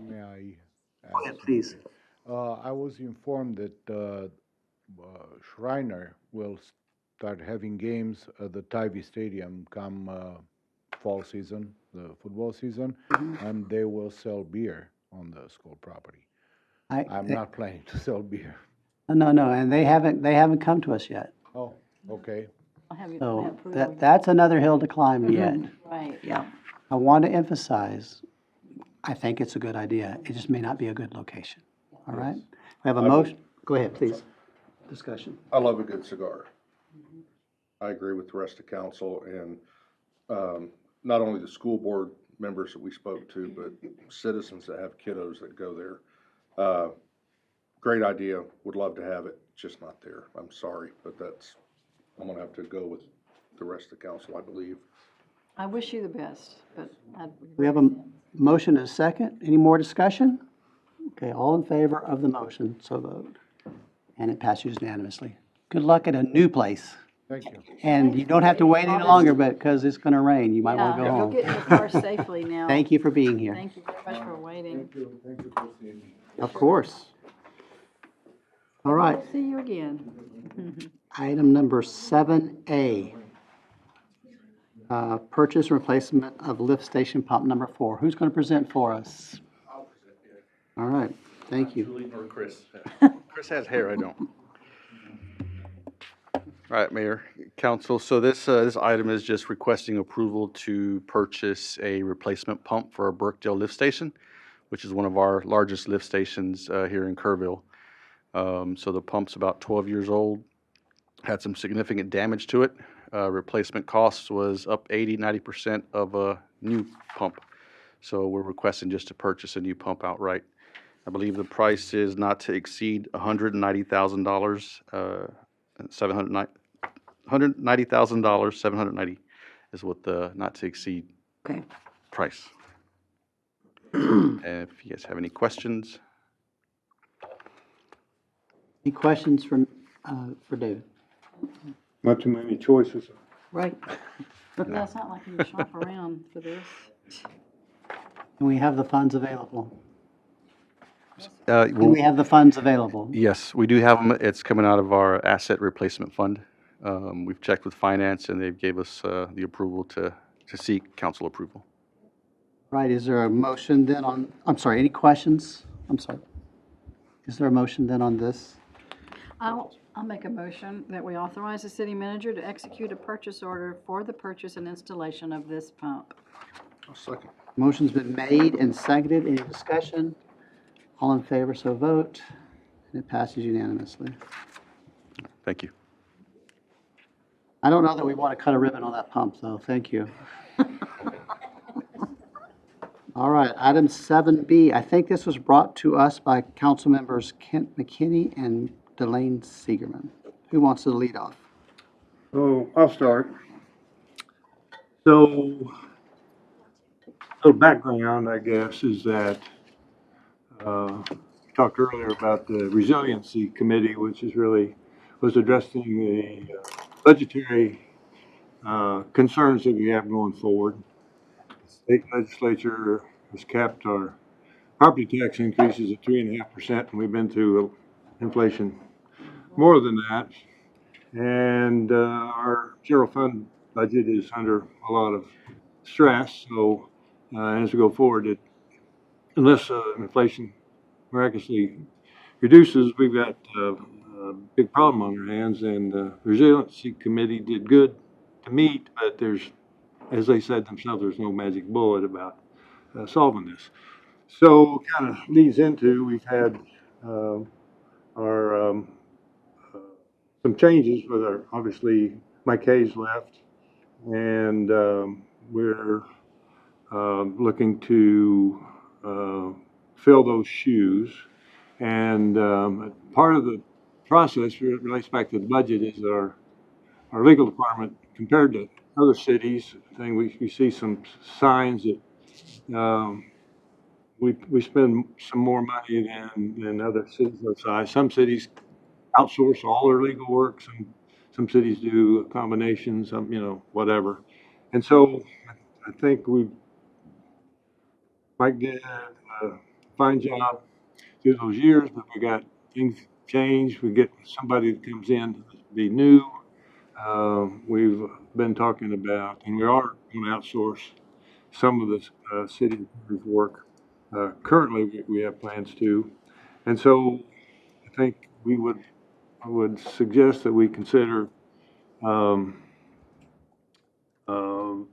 May I go ahead, please. I was informed that Shriner will start having games at the Tybee Stadium come fall season, the football season, and they will sell beer on the school property. I'm not planning to sell beer. No, and they haven't come to us yet. Oh, okay. I have So approval yet. that's another hill to climb yet. Right. Yeah. I want to emphasize, I think it's a good idea. It just may not be a good location. All right? We have a motion. Go ahead, please. Discussion. I love a good cigar. I agree with the rest of council and, not only the school board members that we spoke to, but citizens that have kiddos that go there. Great idea. Would love to have it, just not there. I'm sorry, but I'm gonna have to go with the rest of the council, I believe. I wish you the best, but We have a motion and a second. Any more discussion? Okay, all in favor of the motion, so vote. And it passes unanimously. Good luck at a new place. Thank you. And you don't have to wait any longer, but because it's going to rain, you might want to go Go home. get in your car safely now. Thank you for being here. Thank you very much for waiting. Thank you for seeing me. Of course. All right, See you again. item number 7A. Purchase and replacement of lift station pump number 4. Who's going to present for us? All right, thank you. Julie or Chris. Chris has hair, I don't. All right, Mayor, Council, so this item is just requesting approval to purchase a replacement pump for our Burkdale lift station, which is one of our largest lift stations here in Kerrville. So the pump's about 12 years old, had some significant damage to it. Replacement costs was up 80-90% of a new pump. So we're requesting just to purchase a new pump outright. I believe the price is not to exceed $190,000, $190,000, 790 is what the not to exceed price. And if you guys have any questions. Any questions for David? Not too many choices. Right. Yeah, it's not like you can shop around for this. And we have the funds available. Well, And we have the funds available. Yes, we do have them. It's coming out of our asset replacement fund. We've checked with finance and they gave us the approval to seek council approval. Right, is there a motion then on, I'm sorry, any questions? I'm sorry. Is there a motion then on this? I'll make a motion that we authorize the city manager to execute a purchase order for the purchase and installation of this pump. I'll second. Motion's been made and seconded. Any discussion? All in favor, so vote. And it passes unanimously. Thank you. I don't know that we want to cut a ribbon on that pump, though. Thank you. All right, item 7B. I think this was brought to us by council members Kent McKinney and Delane Seigerman. Who wants to lead off? So I'll start. So, the background, I guess, is that talked earlier about the resiliency committee, which is really was addressing the budgetary concerns that we have going forward. The state legislature has capped our property tax increases at 3.5%, and we've been through inflation more than that. And our general fund budget is under a lot of stress. So as we go forward, unless inflation miraculously reduces, we've got a big problem on our hands. And the resiliency committee did good to meet, but there's, as they said themselves, there's no magic bullet about solving this. So kind of leads into, we've had our some changes with our, obviously Mike Hayes left, and we're looking to fill those shoes. And part of the process relates back to the budget is our legal department compared to other cities. I think we see some signs that we spend some more money than other cities of size. Some cities outsource all their legal work. Some cities do a combination, some, whatever. And so I think Mike did a fine job through those years, but we got things change. We get somebody that comes in to be new. We've been talking about, and we are going to outsource some of the city work. Currently, we have plans to. And so I think we would would suggest that we consider, um, um,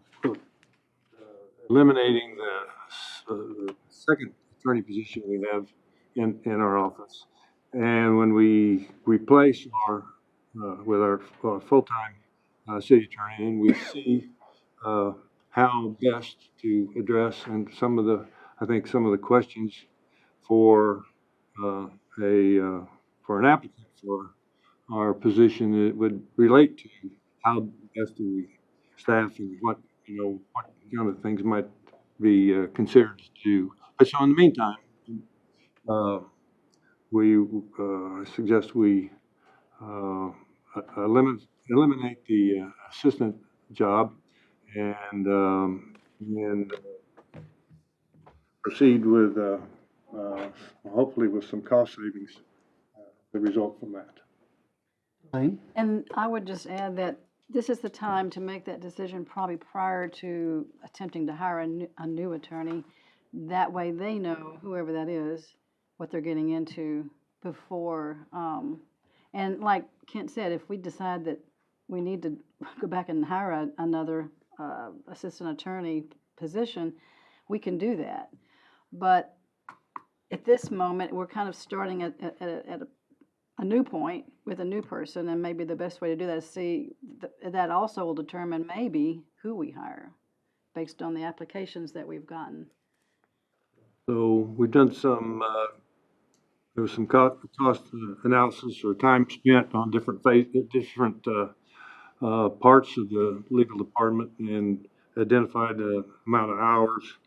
eliminating the second attorney position we have in our office. And when we replace with our full-time city attorney, and we see how best to address and I think some of the questions for for an applicant for our position, it would relate to how best do we staff and what kind of things might be considered to do. But so in the meantime, I suggest we eliminate the assistant job and proceed with hopefully with some cost savings that result from that. And I would just add that this is the time to make that decision probably prior to attempting to hire a new attorney. That way they know, whoever that is, what they're getting into before. And like Kent said, if we decide that we need to go back and hire another assistant attorney position, we can do that. But at this moment, we're kind of starting at a new point with a new person, and maybe the best way to do that is see that also will determine maybe who we hire based on the applications that we've gotten. So we've done there was some cost analysis or time spent on different parts of the legal department and identified the amount of hours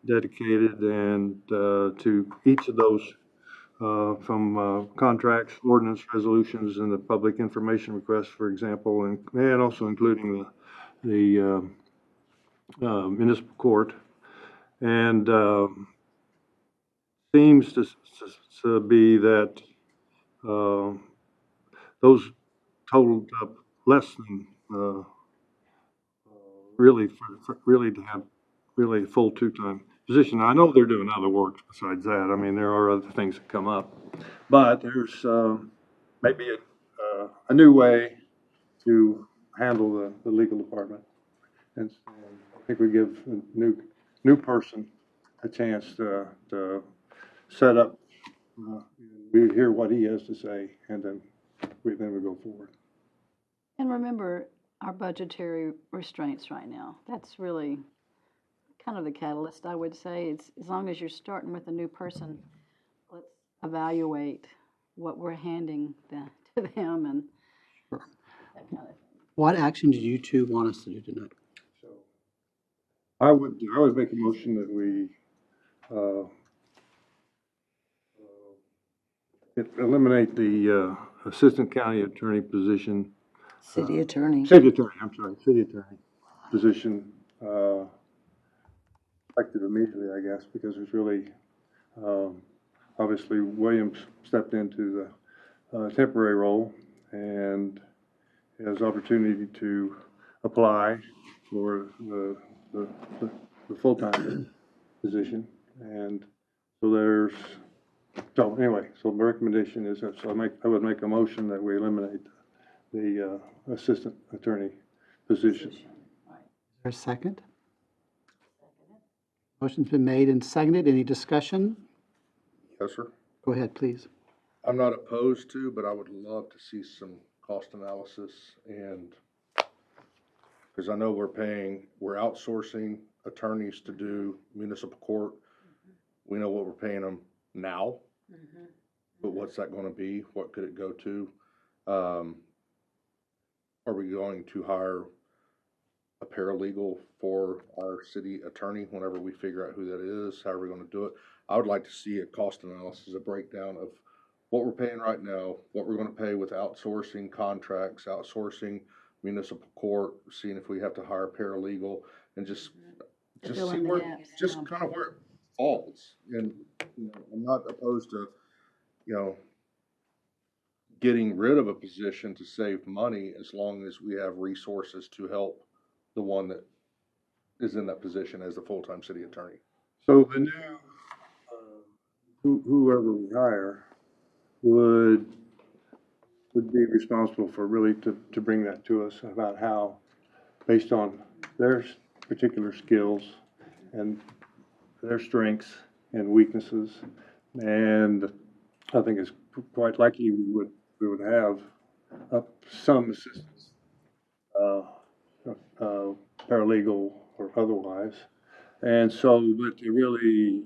dedicated and to each of those from contracts, ordinance resolutions, and the public information requests, for example, and also including the municipal court. And seems to be that those totaled up less than really to have really a full two-time position. I know they're doing other work besides that. I mean, there are other things that come up, but there's maybe a new way to handle the legal department, and I think we give a new person a chance to set up. We hear what he has to say, and then we go forward. And remember our budgetary restraints right now. That's really kind of the catalyst, I would say. It's as long as you're starting with a new person, let's evaluate what we're handing to them and Sure. that kind of thing. What action did you two want us to do tonight? I would make a motion that we eliminate the assistant county attorney position. City attorney. City attorney position, effective immediately, I guess, because there's really, obviously Williams stepped into the temporary role and has opportunity to apply for the full-time position. And so so my recommendation is that, I would make a motion that we eliminate the assistant attorney position. Is there a second? Motion's been made and seconded. Any discussion? Yes, sir. Go ahead, please. I'm not opposed to, but I would love to see some cost analysis and, because I know we're outsourcing attorneys to do municipal court. We know what we're paying them now, but what's that gonna be? What could it go to? Are we going to hire a paralegal for our city attorney whenever we figure out who that is? How are we gonna do it? I would like to see a cost analysis, a breakdown of what we're paying right now, what we're gonna pay with outsourcing contracts, outsourcing municipal court, seeing if we have to hire a paralegal, and just fill see in the where, gaps, just yeah. kind of where it falls. And, I'm not opposed to, getting rid of a position to save money as long as we have resources to help the one that is in that position as the full-time city attorney. So the new, whoever we hire would would be responsible for really to bring that to us about how, based on their particular skills and their strengths and weaknesses. And I think it's quite likely we would have some assistance, paralegal or otherwise. And so, but to really,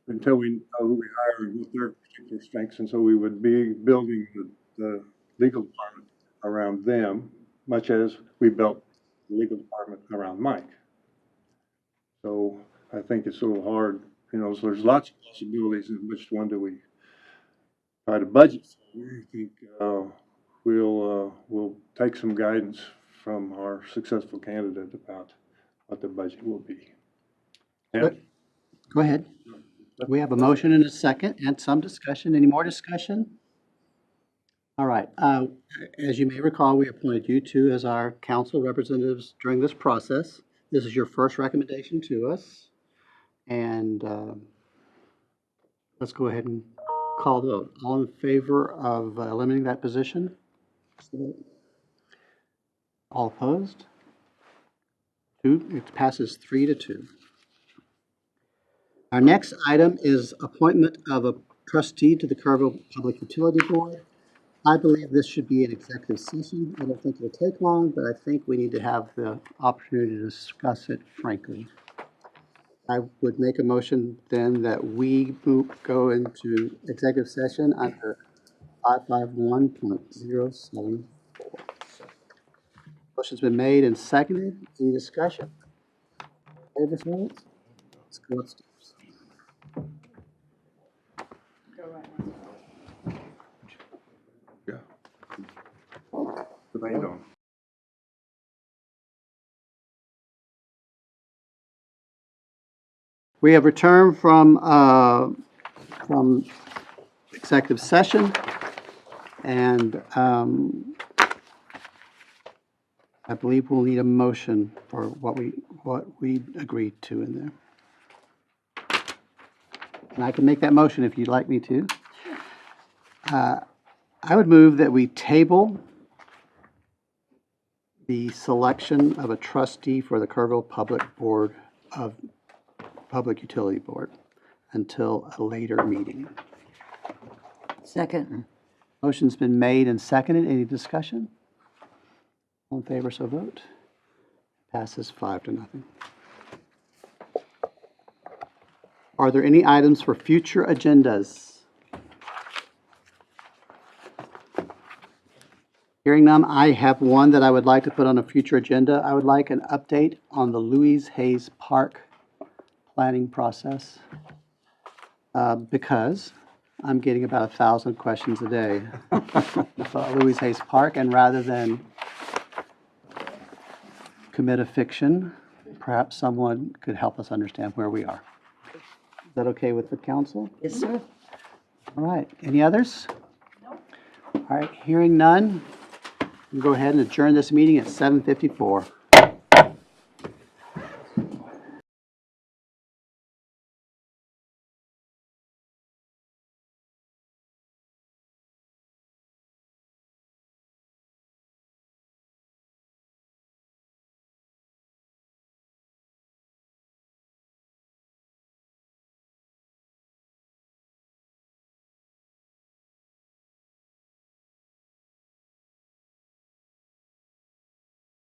until we know who we hire and what their particular strengths, and so we would be building the legal department around them, much as we built the legal department around Mike. So I think it's a little hard, you know, so there's lots of possibilities in which one do we try to budget for. I think we'll take some guidance from our successful candidate about what the budget will be. Yeah. Go ahead. We have a motion and a second and some discussion. Any more discussion? All right. As you may recall, we appointed you two as our council representatives during this process. This is your first recommendation to us. And let's go ahead and call the vote. All in favor of eliminating that position? All opposed? It passes 3-2. Our next item is appointment of a trustee to the Kerrville Public Utility Board. I believe this should be an executive session. I don't think it'll take long, but I think we need to have the opportunity to discuss it frankly. I would make a motion then that we go into executive session under 551.074. Motion's been made and seconded. Any discussion? Davis votes? Let's go upstairs. Debate on. We have returned from executive session, and I believe we'll need a motion for what we agreed to in there. And I can make that motion if you'd like me to. I would move that we table the selection of a trustee for the Kerrville Public Utility Board until a later meeting. Second. Motion's been made and seconded. Any discussion? All in favor, so vote. Passes 5-0. Are there any items for future agendas? Hearing none, I have one that I would like to put on a future agenda. I would like an update on the Louise Hayes Park planning process, because I'm getting about 1,000 questions a day about Louise Hayes Park, and rather than commit a fiction, perhaps someone could help us understand where we are. Is that okay with the council? Yes, sir. All right. Any others? No. All right. Hearing none, we'll go ahead and adjourn this meeting at 7:54.